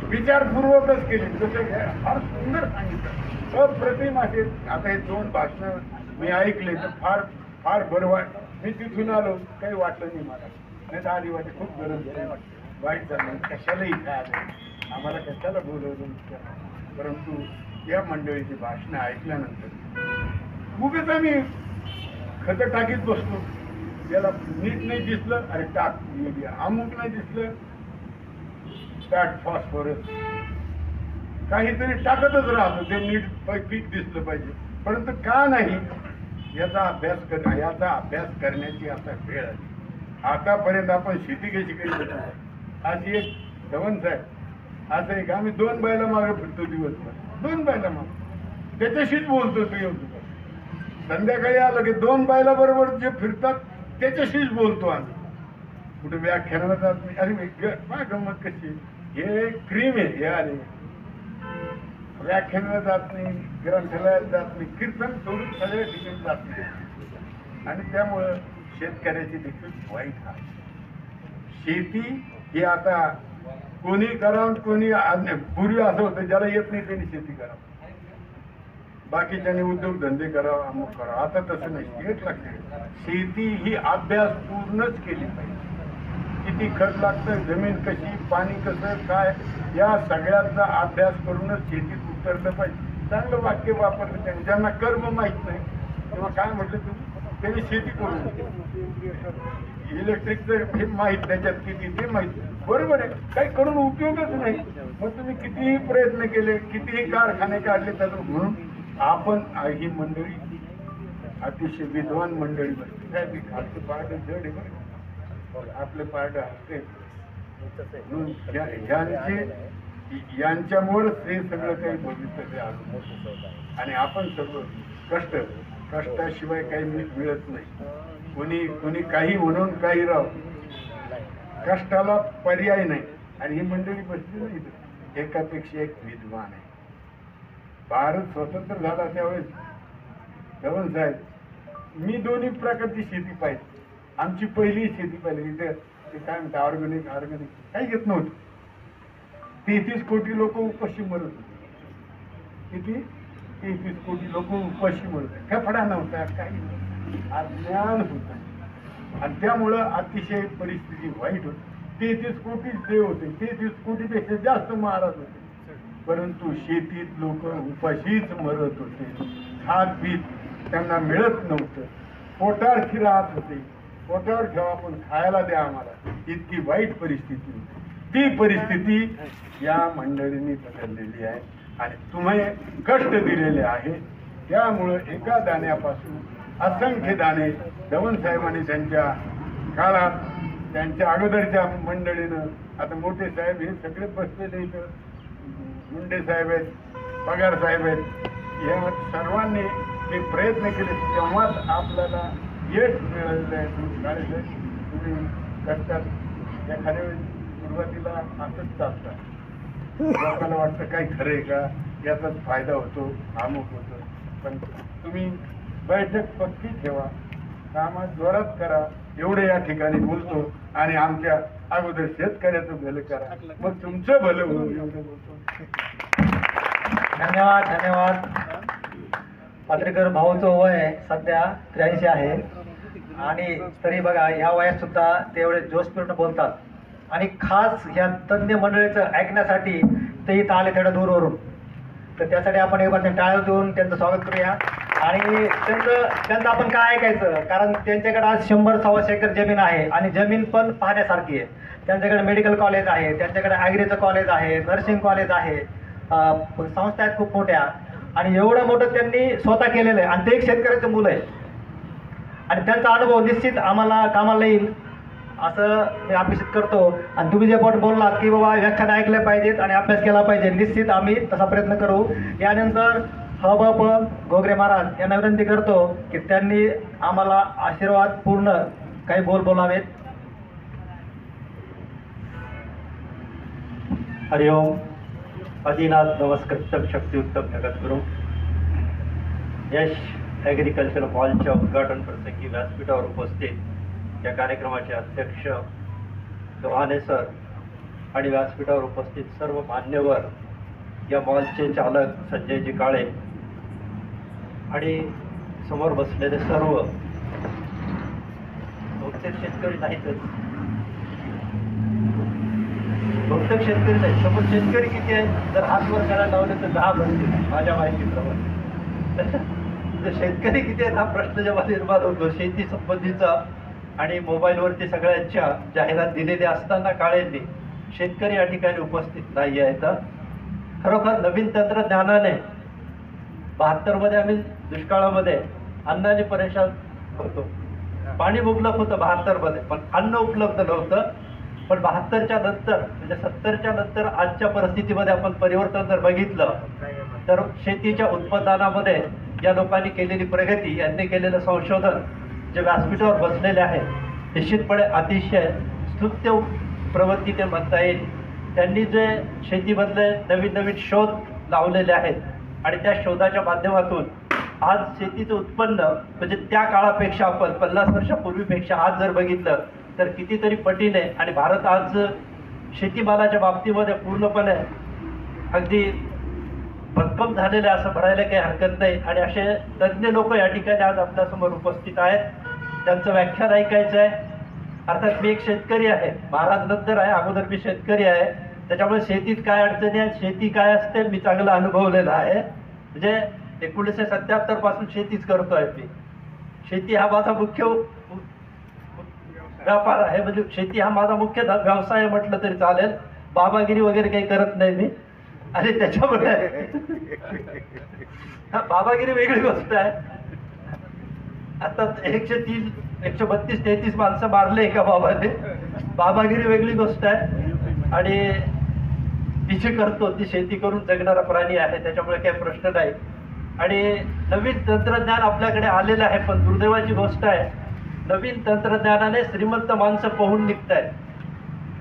[SPEAKER 4] विचारपूर्वकच केली. जसं फार सुंदर सांगितलं, अप्रतिम असे. आता हे 2 भाषणं मी ऐकले तर फार फार बरं मी तिथून आलो, काही वाटलं नाही मला. नाही तर आधी वाटे खूप गरज वाईट झालं, कशालाही काय आलं, आम्हाला कशाला बोलवलं. परंतु या मंडळीची भाषणं ऐकल्यानंतर उगीच आम्ही खतं टाकीत बसतो. याला नीट नाही दिसलं, अरे टाक युरिया, अमुक नाही दिसलं टाक फॉस्फरस, काहीतरी टाकतच राहतो. ते नीट पीक दिसलं पाहिजे, परंतु का नाही याचा अभ्यास करण्याची आता वेळ आली. आतापर्यंत आपण शेती कशी केली होती, अशी एक धवन साहेब असं एक, आम्ही 2 बैला मागे फिरतो दिवसभर, 2 बैला मागे, त्याच्याशीच बोलतो. तो येऊ संध्याकाळी आलं की 2 बैला बरोबर जे फिरतात त्याच्याशीच बोलतो आम्ही. कुठे व्याख्यानाला जात नाही. अरे काय गंमत कशी, हे क्रीम आहे. हे आले व्याख्यानाला जात नाही, ग्रंथालयात जात नाही, कीर्तन सोडून सगळ्या ठिकाणी जात नाही. आणि त्यामुळं शेतकऱ्याची देखील वाईट आहे. शेती ही आता कोणी करावं, कोणी पूर्वी असं होतं ज्याला येत नाही त्यांनी शेती करावं, बाकीच्याने उद्योगधंदे करावा, अमुक करावं. आता तसं नाही. एक लक्षात, शेती ही अभ्यास पूर्णच केली पाहिजे. किती खत लागतं, जमीन कशी, पाणी कसं, काय, या सगळ्यांचा अभ्यास करूनच शेतीत उतरलं पाहिजे. चांगलं वाक्य वापरलं त्यांनी. ज्यांना कर्म माहीत नाही तेव्हा काय म्हटलं तुम्ही, त्यांनी शेती करून, इलेक्ट्रिकचं हे माहीत, त्याच्यात किती ते माहीत, बरोबर आहे, काही करून उपयोगच नाही. मग तुम्ही कितीही प्रयत्न केले, कितीही कारखाने काढले त्यातून. म्हणून आपण ही मंडळी अतिशय विद्वान मंडळी बसते. काय खालचं पार्ट जड आहे बरं, आपलं पार्ट असते. यांच्यामुळेच हे सगळं काही भविष्य आलं. आणि आपण सर्व कष्टाशिवाय काही मिळत नाही. कोणी काही म्हणून काही राव, कष्टाला पर्याय नाही. आणि ही मंडळी बसली ना इथं, एकापेक्षा एक विद्वान आहे. भारत स्वतंत्र झाला त्यावेळेस धवन साहेब, मी दोन्ही प्रकारची शेती पाहिजे. आमची पहिली शेती पाहिली इथे, ते काय म्हणतात ऑर्गॅनिक काही घेत नव्हतं. 33 कोटी लोक उपाशी मरत होते. किती? 33 कोटी लोक उपाशी मरत, कपडा नव्हता, काही नव्हतं, अज्ञान होतं आणि त्यामुळं अतिशय परिस्थिती वाईट होती. 33 कोटीच देव होते, 33 कोटीपेक्षा जास्त महाराज होते, परंतु शेतीत लोक उपाशीच मरत होते. खात पीत त्यांना मिळत नव्हतं, पोटावर राहत होते. पोटावर ठेवा पण खायला द्या आम्हाला, इतकी वाईट परिस्थिती होती. ती परिस्थिती या मंडळींनी बदललेली आहे आणि तुम्ही कष्ट दिलेले आहे. त्यामुळं एका दाण्यापासून असंख्य दाणे दवन साहेबांनी त्यांच्या काळात, त्यांच्या अगोदरच्या मंडळीनं, आता मोठे साहेब हे सगळे बसलेले इथं, मुंडे साहेब आहेत, पगार साहेब आहेत, या सर्वांनी हे प्रयत्न केले तेव्हाच आपल्याला यश मिळालेलं आहे. काळेसाहेब तुम्ही कष्टात एखाद्या वेळेस सुरुवातीला असंच चालतं, लोकांना वाटतं काय खरं आहे का, याचाच फायदा होतो, अमुक होतं, पण तुम्ही बैठक पक्की ठेवा, कामात जोरात करा, एवढं या ठिकाणी बोलतो आणि आमच्या अगोदर शेतकऱ्याचं भलं करा, मग तुमचं भलं होईल एवढं बोलतो.
[SPEAKER 2] धन्यवाद धन्यवाद. पत्रकार भाऊचं वय सध्या 83 आहे आणि तरी बघा या वयात सुद्धा ते एवढे जोशपूर्ण बोलतात आणि खास ह्या तज्ज्ञ मंडळीचं ऐकण्यासाठी ते इथं आले तेवढ्या दूरवरून. तर त्यासाठी आपण एक बार टाळ्या देऊन त्यांचं स्वागत करूया. आणि त्यांचं आपण काय ऐकायचं, कारण त्यांच्याकडे आज 100-125 एकर जमीन आहे आणि जमीन पण पाहण्यासारखी आहे. त्यांच्याकडे मेडिकल कॉलेज आहे, त्यांच्याकडे ॲग्रीचं कॉलेज आहे, नर्सिंग कॉलेज आहे, संस्था आहेत खूप मोठ्या आणि एवढं मोठं त्यांनी स्वतः केलेलं आहे आणि ते एक शेतकऱ्याचं मुलं आहे आणि त्यांचा अनुभव निश्चित आम्हाला कामाला येईल असं मी अपेक्षित करतो. आणि तुम्ही जे पण बोललात की बाबा व्याख्यान ऐकले पाहिजेत आणि अभ्यास केला पाहिजे, निश्चित आम्ही तसा प्रयत्न करू. यानंतर हबप गोगरे महाराज यांना विनंती करतो की त्यांनी आम्हाला आशीर्वाद पूर्ण काही बोलावेत.
[SPEAKER 5] हरिओम. आदिनाथ नमस्कृतम शक्तियुक्तम जगद्गुरु. यश ॲग्रिकल्चर मॉलच्या उद्घाटन प्रसंगी व्यासपीठावर उपस्थित या कार्यक्रमाचे अध्यक्ष दोहाने सर आणि व्यासपीठावर उपस्थित सर्व मान्यवर, या मॉलचे चालक संजयजी काळे आणि समोर बसलेले सर्व बहुतेक शेतकरी नाहीतच, बहुतेक शेतकरी नाही, समोर शेतकरी किती आहेत, जर हात वर करायला लावले तर 10 बनतील माझ्या माहितीप्रमाणे. शेतकरी किती आहेत हा प्रश्न जेव्हा निर्माण होतो शेती संबंधीचा आणि मोबाईलवरती सगळ्यांच्या जाहिरात दिलेल्या असताना काळेंनी शेतकरी या ठिकाणी उपस्थित नाही आहेत. खरोखर नवीन तंत्रज्ञानाने 72 मध्ये आम्ही दुष्काळामध्ये अन्नाने परेशान होतो, पाणी मुबलक होतं 72 मध्ये पण अन्न उपलब्ध नव्हतं. पण 72च्या नंतर म्हणजे 70च्या नंतर आजच्या परिस्थितीमध्ये आपण परिवर्तन जर बघितलं तर शेतीच्या उत्पादनामध्ये या लोकांनी केलेली प्रगती, यांनी केलेलं संशोधन जे व्यासपीठावर बसलेले आहे निश्चितपणे अतिशय स्तुत्य प्रवृत्ती ते म्हणता येईल. त्यांनी जे शेतीमधले नवीन नवीन शोध लावलेले आहेत आणि त्या शोधाच्या माध्यमातून आज शेतीचं उत्पन्न म्हणजे त्या काळापेक्षा आपण 50 वर्षापूर्वीपेक्षा आज जर बघितलं तर कितीतरी पटीने, आणि भारत आज शेतीमालाच्या बाबतीमध्ये पूर्णपणे अगदी भक्कम झालेले असं म्हणायला काही हरकत नाही. आणि असे तज्ज्ञ लोक या ठिकाणी आज आपल्यासमोर उपस्थित आहेत, त्यांचं व्याख्यान ऐकायचं आहे. अर्थात मी एक शेतकरी आहे, महाराज नंतर आहे, अगोदर मी शेतकरी आहे, त्याच्यामुळे शेतीत काय अडचणी आहेत, शेती काय असते मी चांगलं अनुभवलेलं आहे. म्हणजे 1977 पासून शेतीच करतोय मी. शेती हा माझा मुख्य व्यापार आहे, म्हणजे शेती हा माझा मुख्य व्यवसाय म्हटलं तरी चालेल. बाबागिरी वगैरे काही करत नाही मी. आणि त्याच्यामुळे बाबागिरी वेगळी गोष्ट आहे. आता 130, 132, 33 माणसं मारले एका बाबाने, बाबागिरी वेगळी गोष्ट आहे. आणि तिची करतो, ती शेती करून जगणारा प्राणी आहे, त्याच्यामुळे काही प्रश्न नाही. आणि नवीन तंत्रज्ञान आपल्याकडे आलेलं आहे, पण दुर्दैवाची गोष्ट आहे नवीन तंत्रज्ञानाने श्रीमंत माणसं पोहून निघतायत.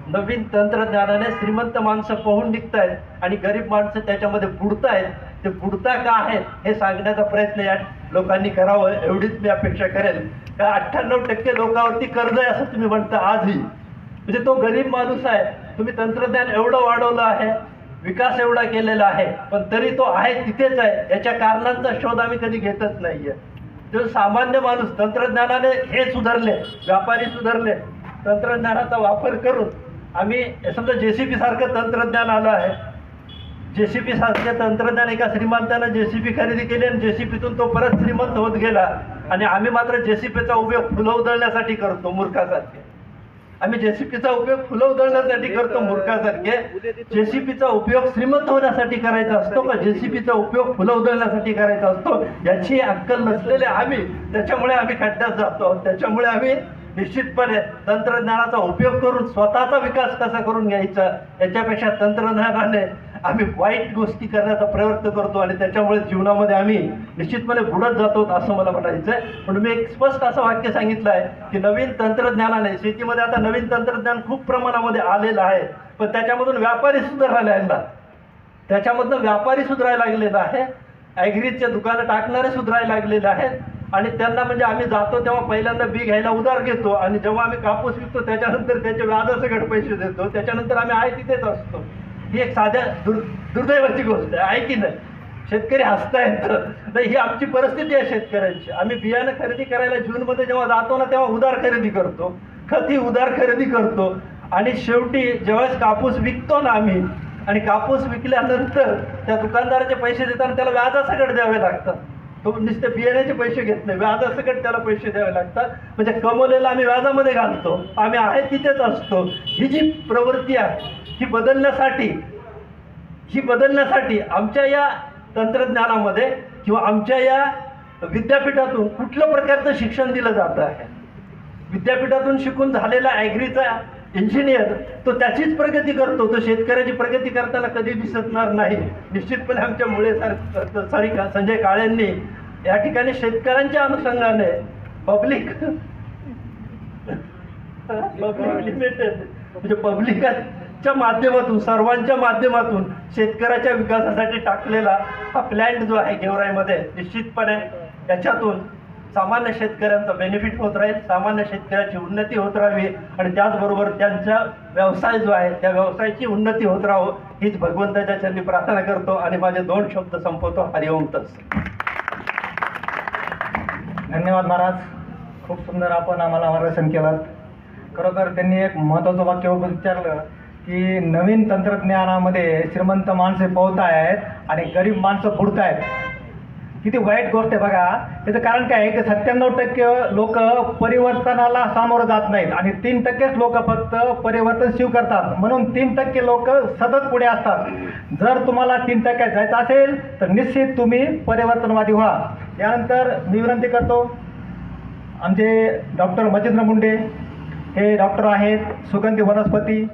[SPEAKER 5] नवीन तंत्रज्ञानाने श्रीमंत माणसं पोहून निघतायत आणि गरीब माणसं त्याच्यामध्ये बुडतायत. ते बुडता का आहेत हे सांगण्याचा प्रयत्न या लोकांनी करावं एवढीच मी अपेक्षा करेल. का 98% लोकांवरती कर्ज आहे असं तुम्ही म्हणता आजही, म्हणजे तो गरीब माणूस आहे. तुम्ही तंत्रज्ञान एवढं वाढवलं आहे विकास एवढा केलेला आहे, पण तरी तो आहे तिथेच आहे. याच्या कारणांचा शोध आम्ही कधी घेतच नाहीये. जो सामान्य माणूस तंत्रज्ञानाने हे सुधारले, व्यापारी सुधारले, तंत्रज्ञानाचा वापर करून आम्ही समजा JCB सारखं तंत्रज्ञान आलं आहे. JCB सारखे तंत्रज्ञान एका श्रीमंतानं JCB खरेदी केली आणि JCBतून तो परत श्रीमंत होत गेला आणि आम्ही मात्र JCBचा उपयोग फुलं उधळण्यासाठी करतो मूर्खासारखे. आम्ही JCBचा उपयोग फुलं उधळण्यासाठी करतो मूर्खासारखे. JCBचा उपयोग श्रीमंत होण्यासाठी करायचा असतो का JCBचा उपयोग फुलं उधळण्यासाठी करायचा असतो? याची अक्कल नसलेले आम्ही, त्याच्यामुळे आम्ही खड्ड्यात जातो. त्याच्यामुळे आम्ही निश्चितपणे तंत्रज्ञानाचा उपयोग करून स्वतःचा विकास कसा करून घ्यायचा याच्यापेक्षा तंत्रज्ञानाने आम्ही वाईट गोष्टी करण्याचा प्रयत्न करतो आणि त्याच्यामुळे जीवनामध्ये आम्ही निश्चितपणे बुडत जातो असं मला म्हणायचं आहे. म्हणून मी एक स्पष्ट असं वाक्य सांगितलं आहे की नवीन तंत्रज्ञानाने शेतीमध्ये आता नवीन तंत्रज्ञान खूप प्रमाणामध्ये आलेलं आहे, पण त्याच्यामधून व्यापारी सुधारायला त्याच्यामधनं व्यापारी सुधारायला लागलेला आहे. ॲग्रीचे दुकानं टाकणारे सुधारायला लागलेले आहेत आणि त्यांना म्हणजे आम्ही जातो तेव्हा पहिल्यांदा बी घ्यायला उधार घेतो आणि जेव्हा आम्ही कापूस विकतो त्याच्यानंतर त्याचे व्याजासकट पैसे देतो. त्याच्यानंतर आम्ही आहे तिथेच असतो. ही एक साध्या दुर्दैवाची गोष्ट आहे की नाही? शेतकरी हसतायत तर ही आमची परिस्थिती आहे शेतकऱ्यांची. आम्ही बियाणं खरेदी करायला जूनमध्ये जेव्हा जातो ना तेव्हा उधार खरेदी करतो, खती उधार खरेदी करतो आणि शेवटी जेव्हा कापूस विकतो ना आम्ही आणि कापूस विकल्यानंतर त्या दुकानदाराचे पैसे देताना त्याला व्याजासकट द्यावे लागतात. तो नुसते बियाण्याचे पैसे घेत नाही, व्याजासकट त्याला पैसे द्यावे लागतात. म्हणजे कमवलेला आम्ही व्याजामध्ये घालतो, आम्ही आहे तिथेच असतो. ही जी प्रवृत्ती आहे ही बदलण्यासाठी आमच्या या तंत्रज्ञानामध्ये किंवा आमच्या या विद्यापीठातून कुठल्या प्रकारचं शिक्षण दिलं जातं आहे. विद्यापीठातून शिकून झालेला ॲग्रीचा इंजिनियर तो त्याचीच प्रगती करतो, तो शेतकऱ्याची प्रगती करताना कधी दिसणार नाही. निश्चितपणे आमच्या मुळे संजय काळेंनी या ठिकाणी शेतकऱ्यांच्या अनुषंगाने पब्लिक लिमिटेड म्हणजे पब्लिकच्या माध्यमातून सर्वांच्या माध्यमातून शेतकऱ्याच्या विकासासाठी टाकलेला हा प्लॅन्ट जो आहे गेवराईमध्ये निश्चितपणे त्याच्यातून सामान्य शेतकऱ्यांचा बेनिफिट होत राहील, सामान्य शेतकऱ्याची उन्नती होत राहावी आणि त्याचबरोबर त्यांचा व्यवसाय जो आहे त्या व्यवसायाची उन्नती होत राहावं हीच भगवंताच्या चरणी प्रार्थना करतो आणि माझे 2 शब्द संपवतो. हरिओम तत्सत.
[SPEAKER 2] धन्यवाद महाराज, खूप सुंदर आपण आम्हाला मार्गदर्शन केलं. खरोखर त्यांनी एक महत्त्वाचं वाक्य विचारलं की नवीन तंत्रज्ञानामध्ये श्रीमंत माणसे पोहत आहेत आणि गरीब माणसं बुडत आहेत. किती वाईट गोष्ट आहे बघा. त्याचं कारण काय आहे की 97% लोक परिवर्तनाला सामोरं जात नाहीत आणि 3%च लोक फक्त परिवर्तन स्वीकारतात. म्हणून 3% लोक सतत पुढे असतात. जर तुम्हाला 3% जायचं असेल तर निश्चित तुम्ही परिवर्तनवादी व्हा. यानंतर मी विनंती करतो आमचे डॉक्टर मच्छिंद्र मुंडे हे डॉक्टर आहेत. सुगंधी वनस्पती,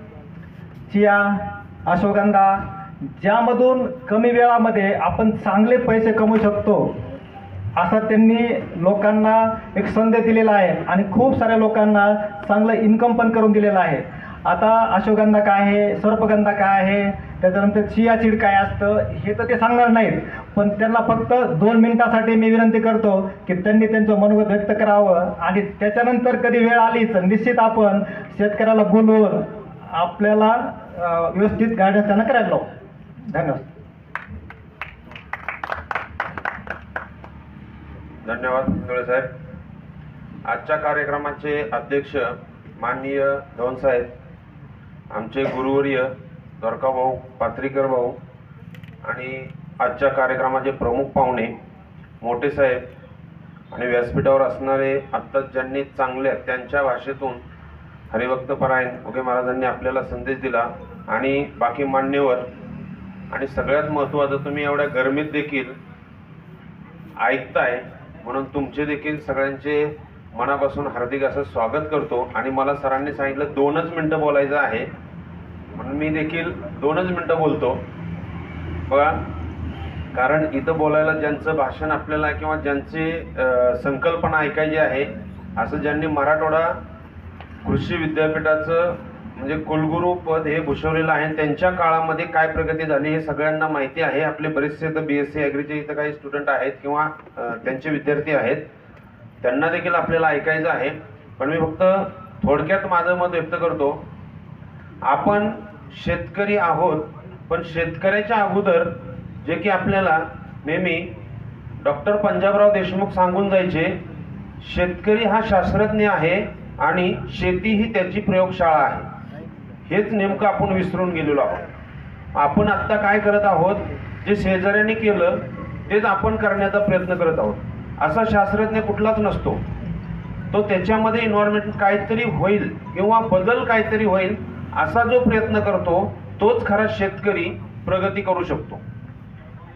[SPEAKER 2] चिया, अश्वगंधा ज्यामधून कमी वेळामध्ये आपण चांगले पैसे कमवू शकतो असा त्यांनी लोकांना एक संदेश दिलेला आहे आणि खूप साऱ्या लोकांना चांगलं इन्कम पण करून दिलेलं आहे. आता अश्वगंधा काय आहे, सर्पगंधा काय आहे, त्याच्यानंतर चिया सीड काय असतं हे तर ते सांगणार नाहीत, पण त्यांना फक्त 2 मिनिटासाठी मी विनंती करतो की त्यांनी त्यांचं मनोगत व्यक्त करावं आणि त्याच्यानंतर कधी वेळ आली तर निश्चित आपण शेतकऱ्याला बोलवून आपल्याला व्यवस्थित गायडन्स त्यांना करायला लावू. धन्यवाद.
[SPEAKER 6] धन्यवाद इंगळे साहेब. आजच्या कार्यक्रमाचे अध्यक्ष माननीय धवन साहेब, आमचे गुरुवर्य द्वारका भाऊ, पात्रीकर भाऊ आणि आजच्या कार्यक्रमाचे प्रमुख पाहुणे मोठे साहेब आणि व्यासपीठावर असणारे आत्ताच ज्यांनी चांगल्या त्यांच्या भाषेतून हरिभक्तपरायण उगे महाराजांनी आपल्याला संदेश दिला आणि बाकी मान्यवर आणि सगळ्यात महत्त्वाचं तुम्ही एवढ्या गरमीत देखील ऐकताय म्हणून तुमचे देखील सगळ्यांचे मनापासून हार्दिक असं स्वागत करतो. आणि मला सरांनी सांगितलं 2च मिनटं बोलायचं आहे म्हणून मी देखील 2च मिनटं बोलतो. बघा, कारण इथं बोलायला ज्यांचं भाषण आपल्याला किंवा ज्यांची संकल्पना ऐकायची आहे असं ज्यांनी मराठवाडा कृषी विद्यापीठाचं म्हणजे कुलगुरू पद हे भूषवलेलं आहे त्यांच्या काळामध्ये काय प्रगती झाली हे सगळ्यांना माहिती आहे. आपले बरेचसे तर BSc ॲग्रीचे इथं काही स्टुडंट आहेत किंवा त्यांचे विद्यार्थी आहेत, त्यांना देखील आपल्याला ऐकायचं आहे. पण मी फक्त थोडक्यात माझं मत व्यक्त करतो. आपण शेतकरी आहोत पण शेतकऱ्याच्या अगोदर जे की आपल्याला नेहमी डॉक्टर पंजाबराव देशमुख सांगून जायचे, शेतकरी हा शास्त्रज्ञ आहे आणि शेती ही त्याची प्रयोगशाळा आहे. हेच नेमकं आपण विसरून गेलेलो आहोत. आपण आत्ता काय करत आहोत, जे शेजाऱ्यांनी केलं तेच आपण करण्याचा प्रयत्न करत आहोत. असा शास्त्रज्ञ कुठलाच नसतो. तो त्याच्यामध्ये इन्व्हायरमेंट काहीतरी होईल किंवा बदल काहीतरी होईल असा जो प्रयत्न करतो तोच खरा शेतकरी प्रगती करू शकतो.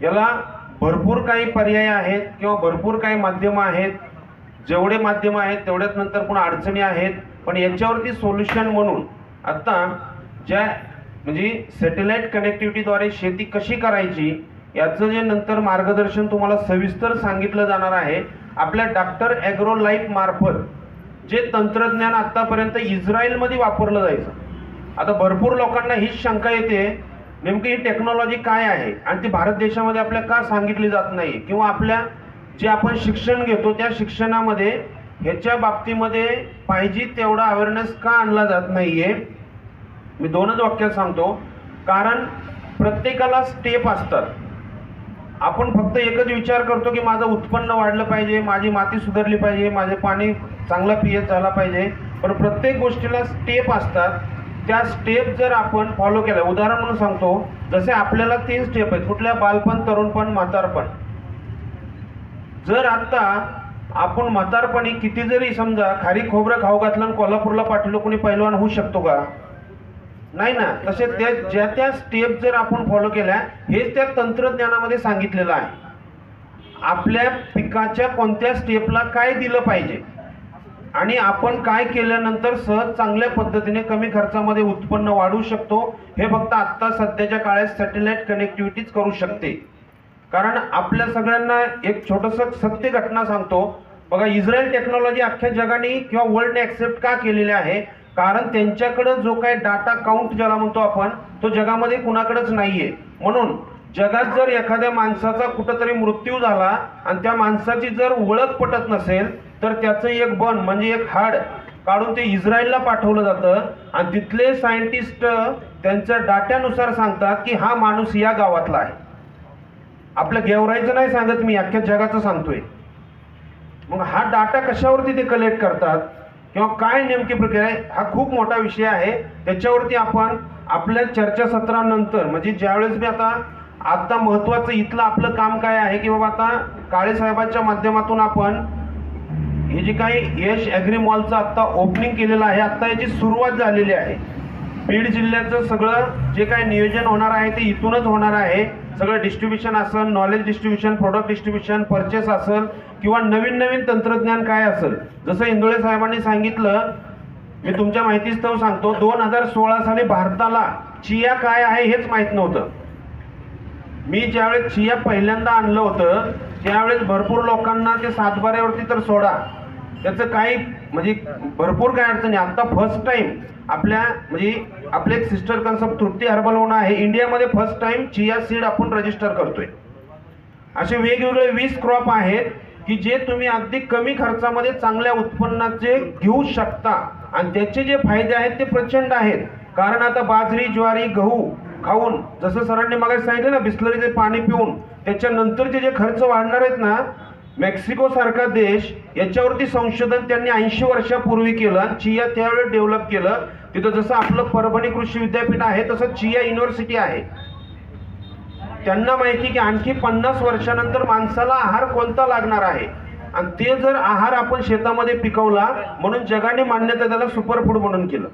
[SPEAKER 6] याला भरपूर काही पर्याय आहेत किंवा भरपूर काही माध्यमं आहेत. जेवढे माध्यमं आहेत तेवढ्याच नंतर पुन्हा अडचणी आहेत. पण याच्यावरती सोल्युशन म्हणून आत्ता ज्या म्हणजे सॅटेलाइट कनेक्टिव्हिटीद्वारे शेती कशी करायची याचं जे नंतर मार्गदर्शन तुम्हाला सविस्तर सांगितलं जाणार आहे. आपल्या डॉक्टर ॲग्रो लाईफ मार्फत जे तंत्रज्ञान आत्तापर्यंत इस्रायलमध्ये वापरलं जायचं, आता भरपूर लोकांना हीच शंका येते नेमकी ही टेक्नॉलॉजी काय आहे आणि ती भारत देशामध्ये आपल्या का सांगितली जात नाही, किंवा आपल्या जे आपण शिक्षण घेतो त्या शिक्षणामध्ये ह्याच्या बाबतीमध्ये पाहिजे तेवढा अवेअरनेस का आणला जात नाहीये. मी दोनच वाक्यात सांगतो. कारण प्रत्येकाला स्टेप असतात. आपण फक्त एकच विचार करतो की माझं उत्पन्न वाढलं पाहिजे, माझी माती सुधारली पाहिजे, माझे पाणी चांगला पीएच झाला पाहिजे. पण प्रत्येक गोष्टीला स्टेप असतात. त्या स्टेप जर आपण फॉलो केल्या, उदाहरण म्हणून सांगतो, जसे आपल्याला 3 स्टेप आहेत. कुठल्या? बालपण, तरुणपण, म्हातारपण. जर आता आपण म्हातारपणी किती जरी समजा खारी खोबरं खाऊ घातलं आणि कोल्हापूरला पाठवलं, कोणी पैलवान होऊ शकतो का? नाही ना. तसे ज्या त्या स्टेप जर आपण फॉलो केल्या, हेच त्या तंत्रज्ञानामध्ये सांगितलेलं आहे. आपल्या पिकाच्या कोणत्या स्टेपला काय दिलं पाहिजे आणि आपण काय केल्यानंतर सहज चांगल्या पद्धतीने कमी खर्चामध्ये उत्पन्न वाढवू शकतो, हे फक्त आत्ता सध्याच्या काळात सॅटेलाइट कनेक्टिव्हिटीच करू शकते. कारण आपल्या सगळ्यांना एक छोटंसं सत्य घटना सांगतो बघा. इस्रायल टेक्नॉलॉजी अख्ख्या जगाने किंवा वर्ल्डने ॲक्सेप्ट का केलेली आहे? कारण त्यांच्याकडं जो काही डाटा काउंट ज्याला म्हणतो आपण, तो जगामध्ये कुणाकडेच नाहीये. म्हणून जगात जर एखाद्या माणसाचा कुठंतरी मृत्यू झाला आणि त्या माणसाची जर ओळख पटत नसेल तर त्याचं एक बन म्हणजे एक हाड काढून ते इस्रायलला पाठवलं जातं आणि तिथले सायंटिस्ट त्यांच्या डाट्यानुसार सांगतात की हा माणूस या गावातला आहे. आपल्या गेवराईचं नाही सांगत मी, अख्ख्या जगाचं सांगतोय. मग हा डाटा कशावरती ते कलेक्ट करतात किंवा काय नेमकी प्रक्रिया आहे, हा खूप मोठा विषय आहे. त्याच्यावरती आपण आपल्या चर्चासत्रानंतर म्हणजे ज्यावेळेस मी आता महत्त्वाचं इथलं आपलं काम काय आहे की बाबा आता काळे साहेबांच्या माध्यमातून आपण हे जे काही यश ॲग्री मॉलचं आत्ता ओपनिंग केलेलं आहे, आत्ता याची सुरुवात झालेली आहे. बीड जिल्ह्याचं सगळं जे काही नियोजन होणार आहे ते इथूनच होणार आहे. सगळं डिस्ट्रीब्युशन असेल, knowledge distribution, product distribution, purchase असेल किंवा नवीन नवीन तंत्रज्ञान काय असेल. जसं इंदोळे साहेबांनी सांगितलं, मी तुमच्या माहितीस्तव सांगतो, 2016 साली भारताला चिया काय आहे हेच माहीत नव्हतं. मी ज्यावेळेस चिया पहिल्यांदा आणलं होतं त्यावेळेस भरपूर लोकांना ते 7/12वरती तर सोडा, त्याचं काही म्हणजे भरपूर काय अडचणी. आत्ता फर्स्ट टाईम आपल्या म्हणजे आपले एक सिस्टर कन्सेप्ट तृप्ती हर्बल म्हणून आहे, इंडियामध्ये फर्स्ट टाईम चिया सीड आपण रजिस्टर करतोय. असे वेगवेगळे 20 क्रॉप आहेत की जे तुम्ही अगदी कमी खर्चामध्ये चांगल्या उत्पन्नाचे घेऊ शकता आणि त्याचे जे फायदे आहेत ते प्रचंड आहेत. कारण आता बाजरी, ज्वारी, गहू खाऊन, जसं सरांनी मग सांगितलं ना, बिस्लरीचे पाणी पिऊन त्याच्यानंतरचे जे खर्च वाढणार आहेत ना, मेक्सिको सारखा देश याच्यावरती संशोधन त्यांनी 80 वर्षापूर्वी केलं आणि चिया त्यावेळेस डेव्हलप केलं. तिथं जसं आपलं परभणी कृषी विद्यापीठ आहे तसं चिया युनिव्हर्सिटी आहे. त्यांना माहिती की आणखी 50 वर्षानंतर माणसाला आहार कोणता लागणार आहे आणि ते जर आहार आपण शेतामध्ये पिकवला म्हणून जगाने मान्यता त्याला सुपरफूड म्हणून केलं.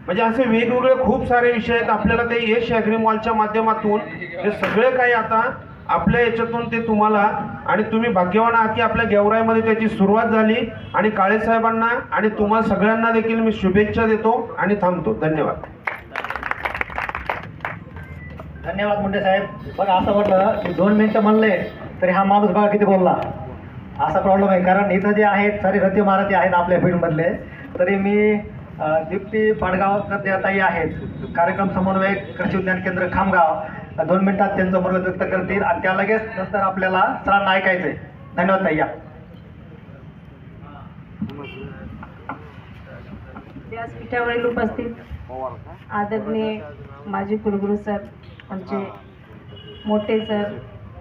[SPEAKER 6] म्हणजे असे वेगवेगळे खूप सारे विषय आहेत. आपल्याला ते यश ॲग्री मॉलच्या माध्यमातून ते सगळे काही आता आपल्या याच्यातून ते तुम्हाला, आणि तुम्ही भाग्यवान आहात की आपल्या गेवराईमध्ये त्याची सुरुवात झाली. आणि काळे साहेबांना आणि तुम्हाला सगळ्यांना देखील मी शुभेच्छा देतो आणि थांबतो. धन्यवाद.
[SPEAKER 2] धन्यवाद मुंडे साहेब. बघा असं म्हटलं की 2 मिनिटं म्हणले तरी हा माणूस बघा किती बोलला. असा प्रॉब्लेम आहे. कारण इथं जे आहेत सारे रथी महारथी आहेत आपल्या फील्डमधले. तरी मी दीप्ती पाडगावकर ज्या ताई आहेत, कार्यक्रम समन्वयक कृषी विज्ञान केंद्र खामगाव, 2 मिनिटात त्यांचं मत व्यक्त करतील आणि त्या लगेच नंतर आपल्याला सरांना ऐकायचंय. धन्यवाद ताई. या
[SPEAKER 7] व्यासपीठावरील उपस्थित आदरणीय माजी कुलगुरू सर, आमचे मोठे सर,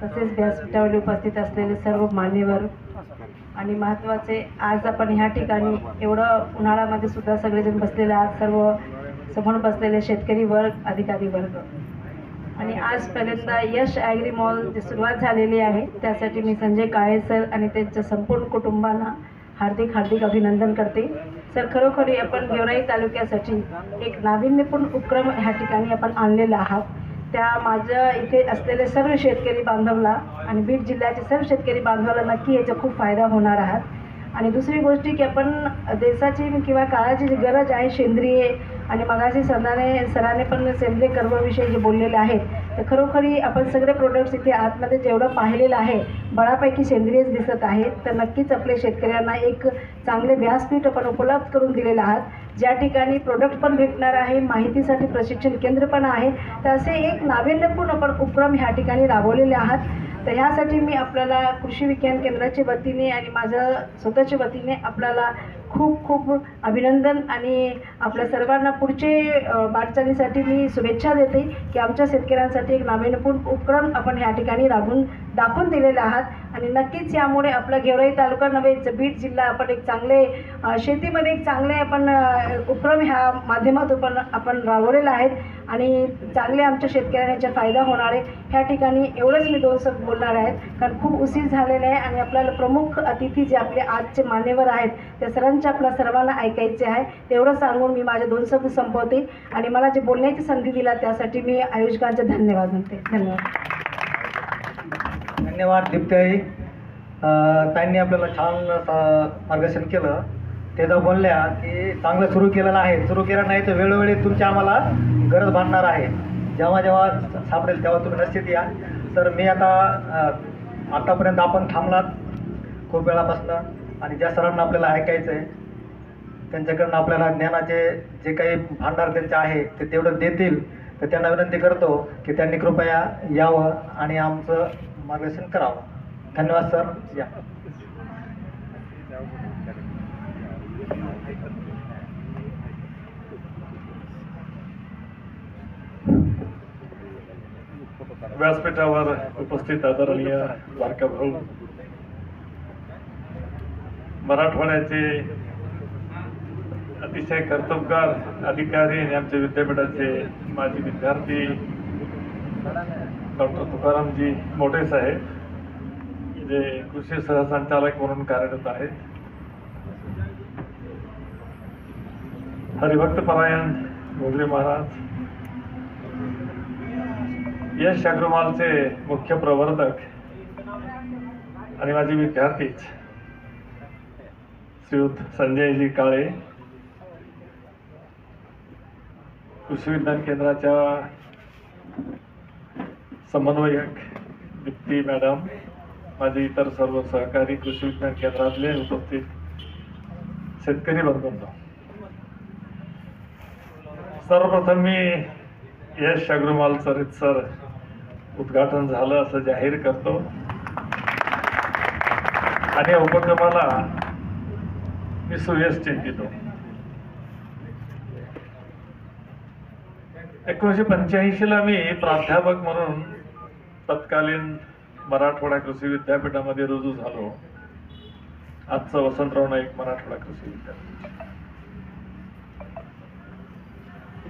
[SPEAKER 7] तसेच व्यासपीठावर उपस्थित असलेले सर्व मान्यवर आणि महत्त्वाचे, आज आपण ह्या ठिकाणी एवढं उन्हाळ्यामध्ये सुद्धा सगळेजण बसलेले आहात, सर्व समोर बसलेले शेतकरी वर्ग, अधिकारी वर्ग. आणि आज पहिल्यांदा यश ॲग्री मॉल सुरुवात झालेली आहे, त्यासाठी मी संजय काळे सर आणि त्यांच्या संपूर्ण कुटुंबांना हार्दिक अभिनंदन करते. सर, खरोखरी आपण गेवराई तालुक्यासाठी एक नाविन्यपूर्ण उपक्रम ह्या ठिकाणी आपण आणलेला आहात. त्या माझ्या इथे असलेले सर्व शेतकरी बांधवाला आणि बीड जिल्ह्याचे सर्व शेतकरी बांधवाला नक्की याचा खूप फायदा होणार आहे. आणि दुसरी गोष्ट की आपण देशाची किंवा काळाची जी गरज आहे सेंद्रिय, आणि मगाशी सराने पण सेंद्रिय कर्मविषयी जे बोललेले आहेत, तर खरोखरी आपण सगळे प्रोडक्ट्स इथे आतमध्ये जेवढं पाहिलेलं आहे बऱ्यापैकी सेंद्रियच दिसत आहेत. तर नक्कीच आपल्या शेतकऱ्यांना एक चांगले व्यासपीठ आपण उपलब्ध करून दिलेलं आहात, ज्या ठिकाणी प्रोडक्ट पण भेटणार आहे, माहितीसाठी प्रशिक्षण केंद्र पण आहे. तर असे एक नाविन्यपूर्ण आपण उपक्रम ह्या ठिकाणी राबवलेले आहात. तर ह्यासाठी मी आपल्याला कृषी विज्ञान केंद्राच्या वतीने आणि माझ्या स्वतःच्या वतीने आपल्याला खूप अभिनंदन आणि आपल्या सर्वांना पुढचे वाटचालीसाठी मी शुभेच्छा देते की आमच्या शेतकऱ्यांसाठी एक नाविन्यपूर्ण उपक्रम आपण ह्या ठिकाणी राबवून दाखवून दिलेले आहात. आणि नक्कीच यामुळे आपला गेवराई तालुका नव्हे बीड जिल्हा आपण एक चांगले शेतीमध्ये एक चांगले आपण उपक्रम ह्या माध्यमातून आपण राबवलेला आहेत आणि चांगले आमच्या शेतकऱ्यांना याचा फायदा होणार आहे. ह्या ठिकाणी एवढंच मी 2 शब्द बोलणार आहेत, कारण खूप उशीर झालेला आहे आणि आपल्याला प्रमुख अतिथी जे आपले आजचे मान्यवर आहेत त्या सरांचे आपल्या सर्वांना ऐकायचे आहे. तेवढं सांगून मी माझे 2 शब्द संपवते आणि मला जे बोलण्याची संधी दिला त्यासाठी मी आयोजकांचे धन्यवाद म्हणते.
[SPEAKER 2] धन्यवाद दीप्ताई. त्यांनी आपल्याला छान मार्गदर्शन केलं. ते जर बोलल्या की चांगलं सुरू केलेलं आहे, सुरू केलं नाही तर वेळोवेळी तुमची आम्हाला गरज भांडणार आहे. जेव्हा सापडेल तेव्हा तुम्ही निश्चित या. तर मी आतापर्यंत आपण थांबलात खूप वेळापासून आणि ज्या सरांना आपल्याला ऐकायचं आहे त्यांच्याकडनं आपल्याला ज्ञानाचे जे काही भांडार त्यांचे आहे ते तेवढं देतील. तर त्यांना विनंती करतो की त्यांनी कृपया यावं आणि आमचं मार्गदर्शन करावं. धन्यवाद सर. या.
[SPEAKER 8] व्यासपीठावर उपस्थित आदरणीय बारका भाऊ, मराठवाड्याचे अतिशय कर्तबगार अधिकारी आणि आमच्या विद्यापीठाचे माजी विद्यार्थी डॉक्टर तुकारामजी मोठे साहेब, जे कृषी सहसंचालक म्हणून कार्यरत आहेत, हरिभक्त परायण भोगले महाराज, यश ॲग्रोमॉलचे मुख्य प्रवर्तक आणि माझे विद्यार्थीच श्रीयुत संजयजी काळे, कृषी विज्ञान केंद्राच्या समन्वयक दीप्ती मॅडम, माझे इतर सर्व सहकारी कृषी विज्ञान केंद्रातले उपस्थित शेतकरी बंधूंनो, सर्वप्रथम मी यश ॲग्रोमॉलचं रीतसर उद्घाटन झालं असं जाहीर करतो आणि या उपक्रमाला मी सुयश चिंतितो. 1985ला मी प्राध्यापक म्हणून तत्कालीन मराठवाडा कृषी विद्यापीठामध्ये रुजू झालो. आजचं वसंतराव नाईक मराठवाडा कृषी विद्यापीठ.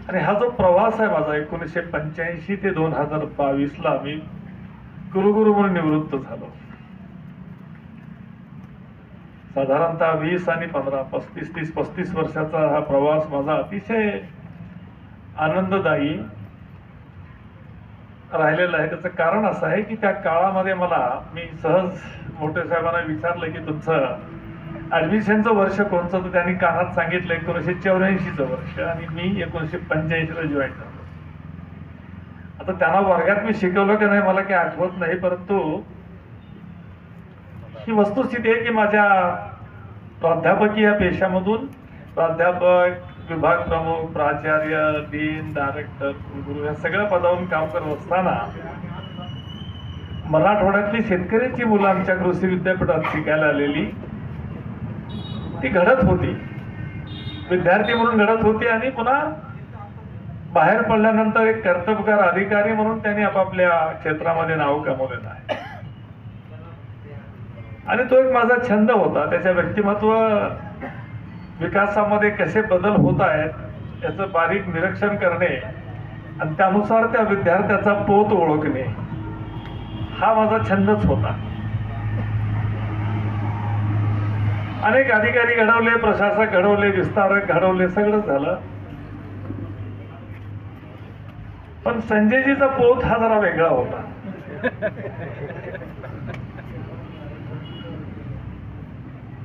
[SPEAKER 8] आणि हा जो प्रवास आहे माझा 1985 ते 2022ला मी कुलगुरू म्हणून निवृत्त झालो. साधारणतः 20 आणि 15, 35 वर्षाचा हा प्रवास माझा अतिशय आनंददायी राहिलेला आहे. त्याचं कारण असं आहे की त्या काळामध्ये मी सहज मोठे साहेबांना विचारलं की तुमचं ॲडमिशनचं वर्ष कोणतं, तर त्यांनी कानात सांगितलं 1984चं वर्ष आणि मी 1985ला जॉईन झालो. आता त्यांना वर्गात मी शिकवलं की नाही मला काही आठवत नाही, परंतु ही वस्तुस्थिती आहे की माझ्या प्राध्यापकी या पेशामधून प्राध्यापक, विभाग प्रमुख, प्राचार्य, डीन, डायरेक्टर, कुलगुरू या सगळ्या पदावरून काम करत असताना मराठवाड्यातली शेतकऱ्याची मुलं आमच्या कृषी विद्यापीठात शिकायला आलेली ती घडत होती. विद्यार्थी म्हणून घडत होती आणि पुन्हा बाहेर पडल्यानंतर एक कर्तबगार अधिकारी म्हणून त्यांनी आपापल्या क्षेत्रामध्ये नाव कमवलेलं आहे. आणि तो एक माझा छंद होता. त्याच्या व्यक्तिमत्व विकासामध्ये कसे बदल होत आहेत याचं बारीक निरीक्षण करणे आणि त्यानुसार त्या विद्यार्थ्याचा पोत ओळखणे हा माझा छंदच होता. अनेक अधिकारी घडवले, प्रशासक घडवले, विस्तारक घडवले, सगळं झालं. पण संजयजीचा पोत हा जरा वेगळा होता.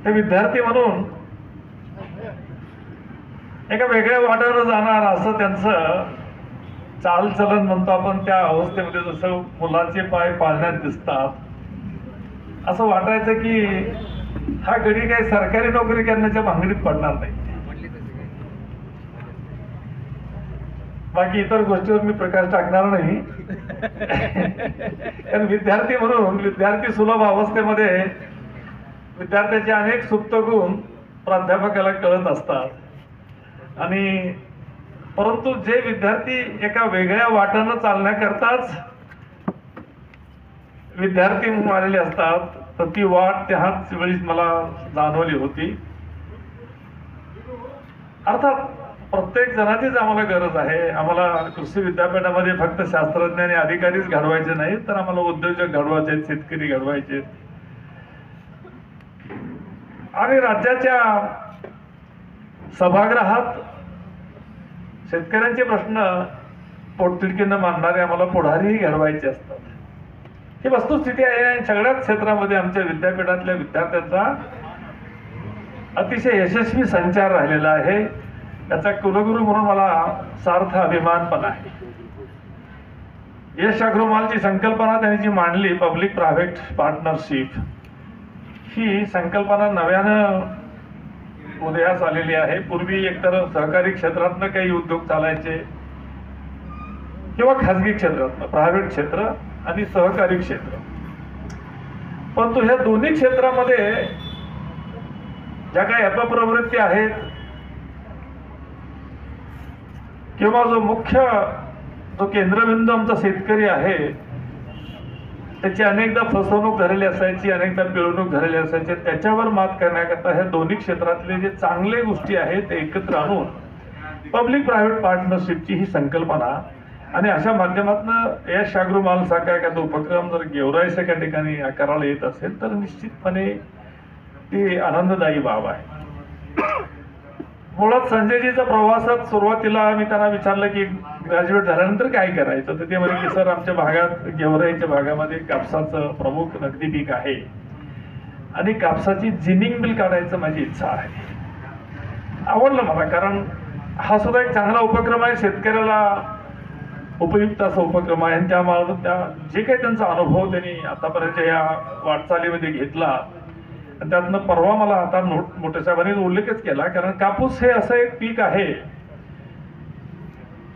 [SPEAKER 8] ते विद्यार्थी म्हणून एका वेगळ्या वाटेवर जाणार असं त्यांचं चालचलन म्हणतो आपण, त्या अवस्थेमध्ये जसं मुलाचे पाय पाळण्यात दिसतात असं वाटायचं की हा गडी काही सरकारी नोकरी करण्याच्या भांगडीत पडणार नाही. बाकी इतर गोष्टीवर मी प्रकाश टाकणार नाही. कारण विद्यार्थी म्हणून विद्यार्थी सुलभ अवस्थेमध्ये विद्यार्थ्याचे अनेक सुप्त गुण प्राध्यापकाला कळत असतात. आणि परंतु जे विद्यार्थी एका वेगळ्या वाटेनं चालण्याकरताच विद्यार्थी म्हणून आलेले असतात तर ती वाट त्याच वेळी मला जाणवली होती. अर्थात प्रत्येक जणाचीच आम्हाला गरज आहे. आम्हाला कृषी विद्यापीठामध्ये फक्त शास्त्रज्ञ आणि अधिकारीच घडवायचे नाहीत, तर आम्हाला उद्योजक घडवायचे आहेत, शेतकरी घडवायचे आहेत. आणि राज्याच्या सभागृहात शेतकऱ्यांचे प्रश्न पोटतिडकीनं मांडणारे आम्हाला पुढारीही घडवायचे असतात. ही वस्तुस्थिती आहे. आणि सगळ्याच क्षेत्रामध्ये आमच्या विद्यापीठातल्या विद्यार्थ्यांचा अतिशय यशस्वी संचार राहिलेला आहे. त्याचा कुलगुरू म्हणून मला सार्थ अभिमान पण आहे. यश अग्रवालची संकल्पना त्यांनी जी मांडली, पब्लिक प्रायव्हेट पार्टनरशिप, ही संकल्पना नव्यानं उदयास आलेली आहे. पूर्वी एकतर सहकारी क्षेत्रातनं काही उद्योग चालायचे किंवा खाजगी क्षेत्रातनं, प्रायव्हेट क्षेत्र आणि सहकारी क्षेत्र. परंतु ह्या दोन्ही क्षेत्रामध्ये ज्या काही अपप्रवृत्ती आहेत किंवा जो केंद्रबिंदू आमचा शेतकरी आहे त्याची अनेकदा फसवणूक झालेली असायची, अनेकदा पिळवणूक झालेली असायची, त्याच्यावर मात करण्याकरता ह्या दोन्ही क्षेत्रातले जे चांगले गोष्टी आहेत ते एकत्र आणून पब्लिक प्रायव्हेट पार्टनरशिपची ही संकल्पना आणि अशा माध्यमातून यश अग्रवाल सारखा एखादा उपक्रम जर गेवराईसारख्या ठिकाणी करायला येत असेल तर निश्चितपणे ती आनंददायी बाब आहे. मुळात संजयजीचा प्रवासात सुरुवातीला मी त्यांना विचारलं की ग्रॅज्युएट झाल्यानंतर काय करायचं, तर ते म्हणे की सर आमच्या भागात गेवराईच्या भागामध्ये कापसाचं प्रमुख नगदी पीक आहे आणि कापसाची जिनिंग मिल काढायचं माझी इच्छा आहे. आवडलं मला, कारण हा सुद्धा एक चांगला उपक्रम आहे, शेतकऱ्याला उपयुक्त असा उपक्रम आहे. आणि त्या जे काही त्यांचा अनुभव त्यांनी आतापर्यंत या वाटचालीमध्ये घेतला त्यातनं परवा मला आता मोठ्या साहेबांनी उल्लेखच केला, कारण कापूस हे असं एक पीक आहे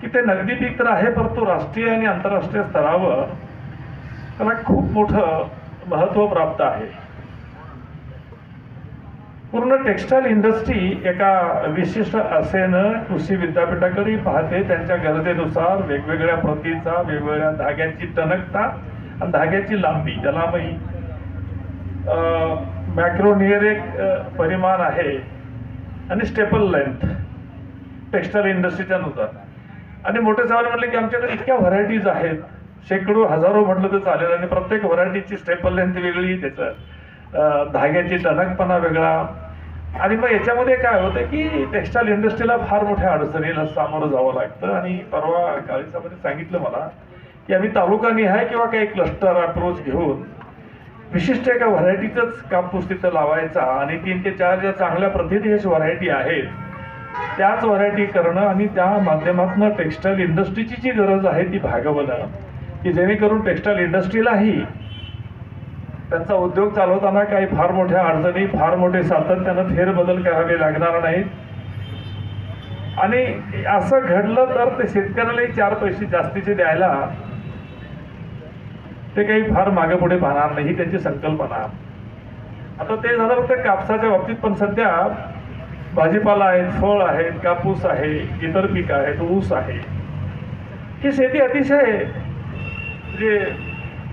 [SPEAKER 8] की ते नगदी पीक तर आहे परंतु राष्ट्रीय आणि आंतरराष्ट्रीय स्तरावर त्याला खूप मोठं महत्व प्राप्त आहे. पूर्ण टेक्स्टाईल इंडस्ट्री एका विशिष्ट आशेनं कृषी विद्यापीठाकडे पाहते. त्यांच्या गरजेनुसार वेगवेगळ्या प्रतीचा, वेगवेगळ्या धाग्याची टणकता आणि धाग्याची लांबी, ज्याला मॅक्रोनियर एक परिमाण आहे आणि स्टेपल लेंथ टेक्स्टाईल इंडस्ट्रीच्या नुसार. आणि मोठे साहेब म्हटले की आमच्याकडे इतक्या व्हरायटीज आहेत, शेकडो हजारो म्हटलं तर चालेल, आणि प्रत्येक व्हरायटीची स्टेपल लेंथ वेगळी, त्याचं धाग्याची टणकपणा वेगळा. आणि मग याच्यामध्ये काय होतं की टेक्स्टाईल इंडस्ट्रीला फार मोठ्या अडचणीला सामोरं जावं लागतं. आणि परवा काळीसाहेबांनी सांगितलं मला की आम्ही तालुकानिहाय किंवा काही क्लस्टर अप्रोच घेऊन विशिष्ट एका व्हरायटीचाच कापूस तिथं लावायचा आणि 3 ते 4 ज्या चांगल्या प्रथितयश व्हरायटी आहेत त्याच व्हरायटी करणं आणि त्या माध्यमातून टेक्स्टाईल इंडस्ट्रीची जी गरज आहे ती भागवणं, की जेणेकरून टेक्स्टाईल इंडस्ट्रीलाही त्यांचा उद्योग चालवताना काही फार मोठ्या अडचणी, फार मोठे सातत्यानं फेरबदल करावे लागणार नाहीत. आणि असं घडलं तर ते शेतकऱ्यालाही 4 पैसे जास्तीचे द्यायला ते काही फार मागे पुढे पाहणार नाही, ही त्यांची संकल्पना. आता ते झालं फक्त कापसाच्या बाबतीत, पण सध्या भाजीपाला आहेत, फळ आहेत, कापूस आहे, इतर पिकं आहेत, ऊस आहे. ही शेती अतिशय म्हणजे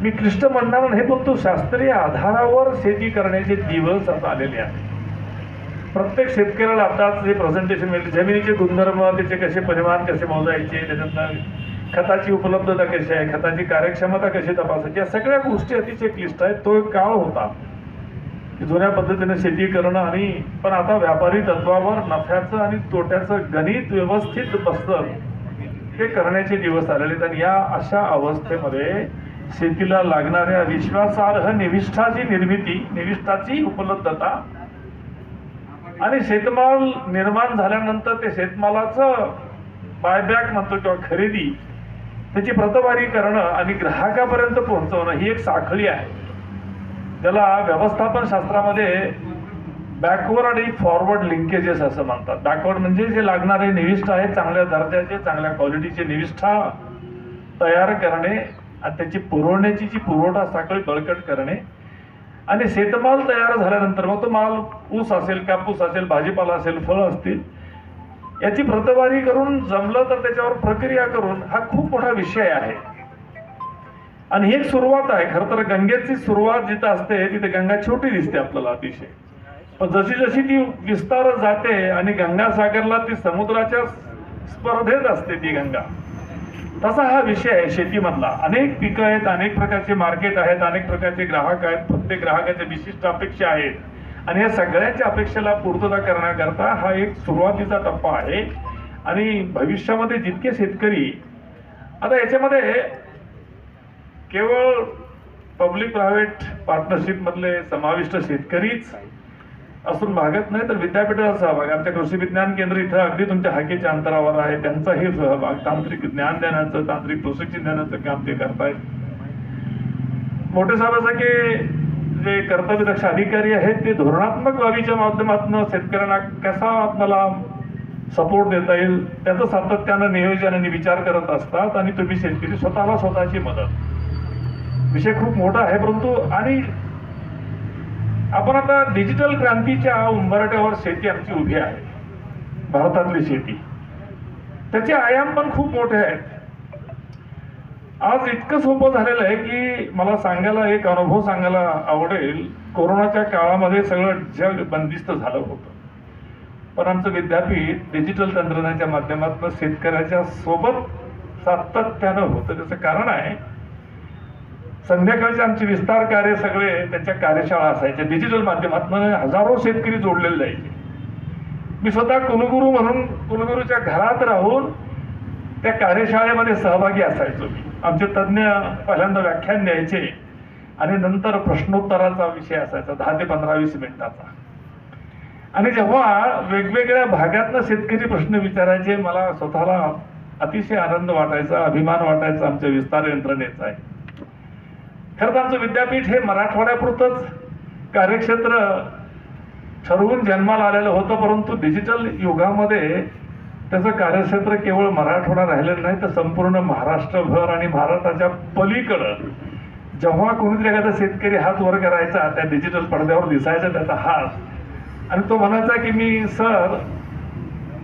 [SPEAKER 8] मी क्लिष्ट म्हणणार नाही, पण तो शास्त्रीय आधारावर शेती करण्याचे दिवस आता आलेले आहेत. प्रत्येक शेतकऱ्याला आताच जे प्रेझेंटेशन मिळते, जमिनीचे गुणधर्म, त्याचे कसे परिमाण कसे मोजायचे, त्याच्यातनं खताची उपलब्धता कशी आहे, खताची कार्यक्षमता कशी तपासायची, या सगळ्या गोष्टी अतिशय क्लिष्ट आहेत. तो एक काळ होता की जुन्या पद्धतीने शेती करणं, आणि पण आता व्यापारी तत्वावर नफ्याचं आणि तोट्याचं गणित व्यवस्थित बसतं हे करण्याचे दिवस आलेले आहेत. आणि या अशा अवस्थेमध्ये शेतीला लागणाऱ्या विश्वासार्ह निविष्ठाची निर्मिती, निविष्ठाची उपलब्धता आणि शेतमाल निर्माण झाल्यानंतर ते शेतमालाचं बायबॅक म्हणतो किंवा खरेदी, त्याची प्रतवारी करणं आणि ग्राहकापर्यंत पोहोचवणं ही एक साखळी आहे. त्याला व्यवस्थापन शास्त्रामध्ये बॅकवर्ड आणि फॉरवर्ड लिंकेजेस असं म्हणतात. बॅकवर्ड म्हणजे जे लागणारे निविष्ठ आहेत, चांगल्या दर्जाचे, चांगल्या क्वालिटीचे निविष्ठा तयार करणे आणि त्याची पुरवण्याची जी पुरवठा साखळी बळकट करणे, आणि शेतमाल तयार झाल्यानंतर मग तो माल ऊस असेल, कापूस असेल, भाजीपाला असेल, फळं असतील, याची प्रतवारी करून जमलं तर त्याच्यावर प्रक्रिया करून, हा खूप मोठा विषय आहे. आणि ही एक सुरुवात आहे. खरं तर गंगेची सुरुवात जिथं असते तिथे गंगा छोटी दिसते आपल्याला अतिशय, पण जशी जशी ती विस्तारत जाते आणि गंगासागरला ती समुद्राच्या स्पर्धेत असते ती गंगा, तसा हा विषय आहे शेतीमधला. अनेक पिकं आहेत, अनेक प्रकारचे मार्केट आहेत, अनेक प्रकारचे ग्राहक आहेत, प्रत्येक ग्राहकाच्या विशिष्ट अपेक्षा आहेत, आणि या सगळ्यांच्या अपेक्षेला पूर्तता करण्याकरता हा एक सुरुवातीचा टप्पा आहे. आणि भविष्यामध्ये जितके शेतकरी, आता याच्यामध्ये केवळ पब्लिक प्रायव्हेट पार्टनरशिपमधले समाविष्ट शेतकरीच असून भागत नाही, तर विद्यापीठाचा सहभाग, आमच्या कृषी विज्ञान केंद्र इथं अगदी तुमच्या हाकेच्या अंतरावर आहे, त्यांचाही सहभाग, तांत्रिक ज्ञान देण्याचं, तांत्रिक प्रशिक्षण देण्याचं काम ते करतायत. मोठे साहेबांसारखे जे कर्तव्यदक्ष अधिकारी आहेत ते धोरणात्मक बाबीच्या माध्यमातून शेतकऱ्यांना कसा आपल्याला सपोर्ट देता येईल त्याचं सातत्यानं नियोजन आणि विचार करत असतात. आणि तुम्ही शेतकरी स्वतःला स्वतःची मदत, विषय खूप मोठा आहे. परंतु आणि आपण आता डिजिटल क्रांतीच्या उंबरठ्यावर शेती आमची उभी आहे, भारतातली शेती, त्याचे आयाम पण खूप मोठे आहेत. आज इतकं सोपं झालेलं आहे की मला सांगायला, एक अनुभव सांगायला आवडेल. कोरोनाच्या काळामध्ये सगळं जग बंदिस्त झालं होतं, पण आमचं विद्यापीठ डिजिटल तंत्रज्ञानाच्या माध्यमातून शेतकऱ्याच्या सोबत सातत्यानं होतं. त्याचं कारण आहे, संध्याकाळचे आमचे विस्तार कार्य सगळे त्यांच्या कार्यशाळा असायच्या, डिजिटल माध्यमातून हजारो शेतकरी जोडलेले जायचे. मी स्वतः कुलगुरू म्हणून कुलगुरूच्या घरात राहून त्या कार्यशाळेमध्ये सहभागी असायचो. मी आमचे तज्ज्ञ पहिल्यांदा व्याख्यान द्यायचे आणि नंतर प्रश्नोत्तराचा विषय असायचा 10 ते 15-20 मिनिटाचा. आणि जेव्हा वेगवेगळ्या भागातनं शेतकरी प्रश्न विचारायचे, मला स्वतःला अतिशय आनंद वाटायचा, अभिमान वाटायचा आमच्या विस्तार यंत्रणेचा आहे. खरं तर आमचं विद्यापीठ हे मराठवाड्यापुरतंच कार्यक्षेत्र ठरवून जन्माला आलेलं होतं, परंतु डिजिटल युगामध्ये त्याचं कार्यक्षेत्र केवळ मराठवाडा राहिलेलं नाही, तर संपूर्ण महाराष्ट्रभर आणि महाराष्ट्राच्या पलीकडं जेव्हा कोणीतरी एखादा शेतकरी हात वर करायचा, त्या डिजिटल पडद्यावर दिसायचा त्याचा हात, आणि तो म्हणायचा की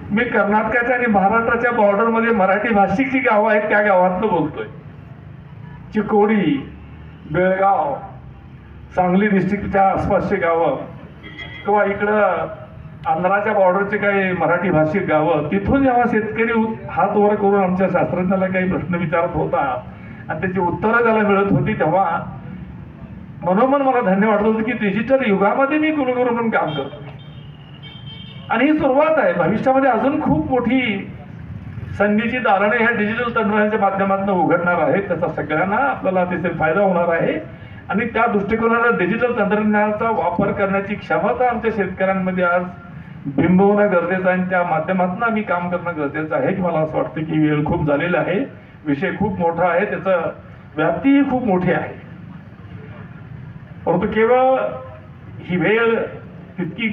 [SPEAKER 8] मी कर्नाटकाच्या आणि महाराष्ट्राच्या बॉर्डरमध्ये मराठी भाषिक जी गावं आहेत त्या गावातनं बोलतोय. चिकोडी, बेळगाव, सांगली डिस्ट्रिक्टच्या आसपासची गावं, किंवा इकडं आंध्राच्या बॉर्डरचे काही मराठी भाषिक गावं, तिथून जेव्हा शेतकरी हात वर करून आमच्या शास्त्रज्ञाला काही प्रश्न विचारत होता आणि त्याची उत्तरं त्याला मिळत होती, तेव्हा मनोमन मला धन्य वाटत होतं की डिजिटल युगामध्ये मी कुलगुरू म्हणून काम करतो. आणि ही सुरुवात आहे. भविष्यामध्ये अजून खूप मोठी संधीची दालने ह्या डिजिटल तंत्रज्ञानाच्या माध्यमातून उघडणार आहेत. त्याचा सगळ्यांना आपल्याला अतिशय फायदा होणार आहे. आणि त्या दृष्टिकोनाला डिजिटल तंत्रज्ञानाचा वापर करण्याची क्षमता आमच्या शेतकऱ्यांमध्ये आज बिंबवणं गरजेचं आहे. त्या माध्यमातून आम्ही काम करणं गरजेचं आहे. की मला असं वाटतं की वेळ खूप झालेला आहे, विषय खूप मोठा आहे, त्याचं व्याप्तीही खूप मोठी आहे. परंतु केवळ ही वेळ तितकी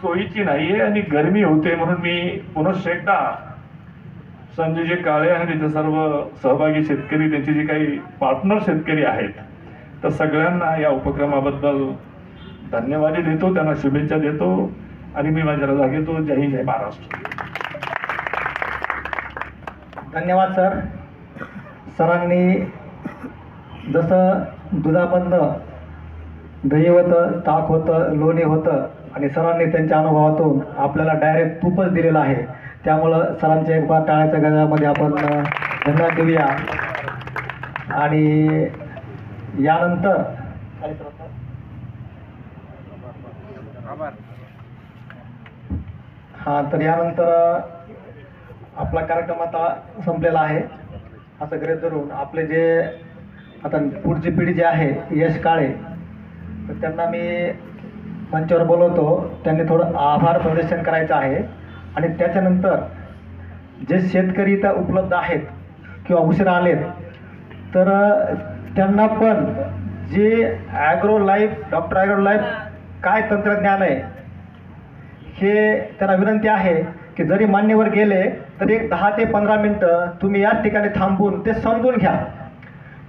[SPEAKER 8] सोयीची नाहीये आणि गरमी होते, म्हणून मी पुनश्च एकदा संजयजी काळे आणि त्याचे सर्व सहभागी शेतकरी, त्यांचे जे काही पार्टनर शेतकरी आहेत, तर सगळ्यांना या उपक्रमाबद्दल धन्यवाद देतो, त्यांना शुभेच्छा देतो. आणि मी माझ्या रजा घेतो. जय हिंद, जय महाराष्ट्र.
[SPEAKER 2] धन्यवाद सर. सरांनी जसं दुधामधनं दही होतं, ताक होतं, लोणी होतं आणि सरांनी त्यांच्या अनुभवातून आपल्याला डायरेक्ट तूपच दिलेलं आहे. त्यामुळं सरांच्या एक बार टाळ्याच्या गजरामध्ये आपण धन्यवाद देऊया. आणि यानंतर तर यानंतर आपला कार्यक्रम आता संपलेला आहे. असं गृहीत धरून आपले जे आता पुढची पिढी जी आहे, यश काळे, तर त्यांना मी मंचावर बोलवतो. त्यांनी थोडं आभार प्रदर्शन करायचं आहे आणि त्याच्यानंतर जे शेतकरी इथं उपलब्ध आहेत किंवा उशिरा आलेत तर त्यांना पण जे agro life, doctor agro life काय तंत्रज्ञान आहे हे त्यांना विनंती आहे की जरी मान्यवर गेले तर एक 10 ते 15 मिनटं तुम्ही याच ठिकाणी थांबून ते समजून घ्या.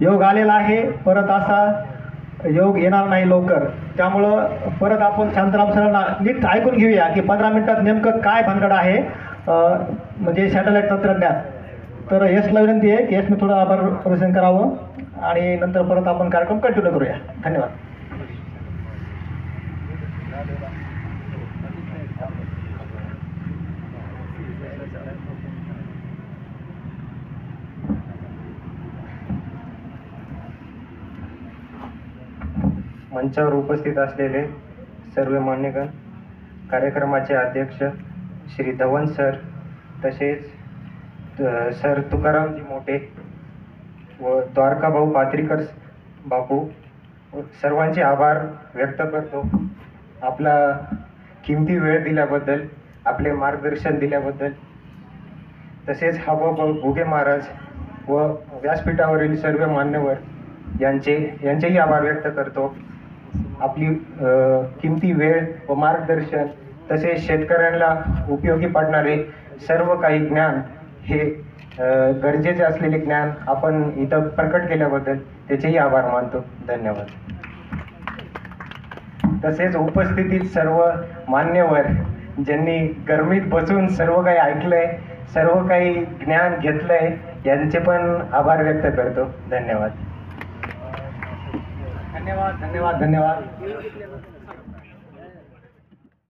[SPEAKER 2] योग आलेला आहे, परत असा योग येणार नाही लवकर. त्यामुळं परत आपण शांताराम सरांना नीट ऐकून घेऊया की 15 मिनिटात नेमकं काय भानगड आहे म्हणजे सॅटेलाईट तंत्रज्ञान. तर यशला विनंती आहे की यशने थोडं आभार प्रदर्शन करावं आणि नंतर परत आपण कार्यक्रम कंटिन्यू करूया. धन्यवाद.
[SPEAKER 9] मंचावर उपस्थित असलेले सर्व मान्यगण, कार्यक्रमाचे अध्यक्ष श्री धवन सर, तसेच सर तुकारामजी मोठे व द्वारकाभाऊ पात्रीकर बापू, सर्वांचे आभार व्यक्त करतो. आपला किमती वेळ दिल्याबद्दल, आपले मार्गदर्शन दिल्याबद्दल. तसेच हबभाऊ घुगे महाराज व व्यासपीठावरील सर्व मान्यवर यांचेही आभार व्यक्त करतो. आपली किमती वेळ व मार्गदर्शन तसेच शेतकऱ्यांना उपयोगी पडणारे सर्व काही ज्ञान, हे गरजेचे असलेले ज्ञान आपण इथं प्रकट केल्याबद्दल त्याचेही आभार मानतो. धन्यवाद. तसेच उपस्थितीत सर्व मान्यवर ज्यांनी गरमीत बसून सर्व काही ऐकलंय, सर्व काही ज्ञान घेतलंय, यांचे पण आभार व्यक्त करतो. धन्यवाद.
[SPEAKER 2] धन्यवाद.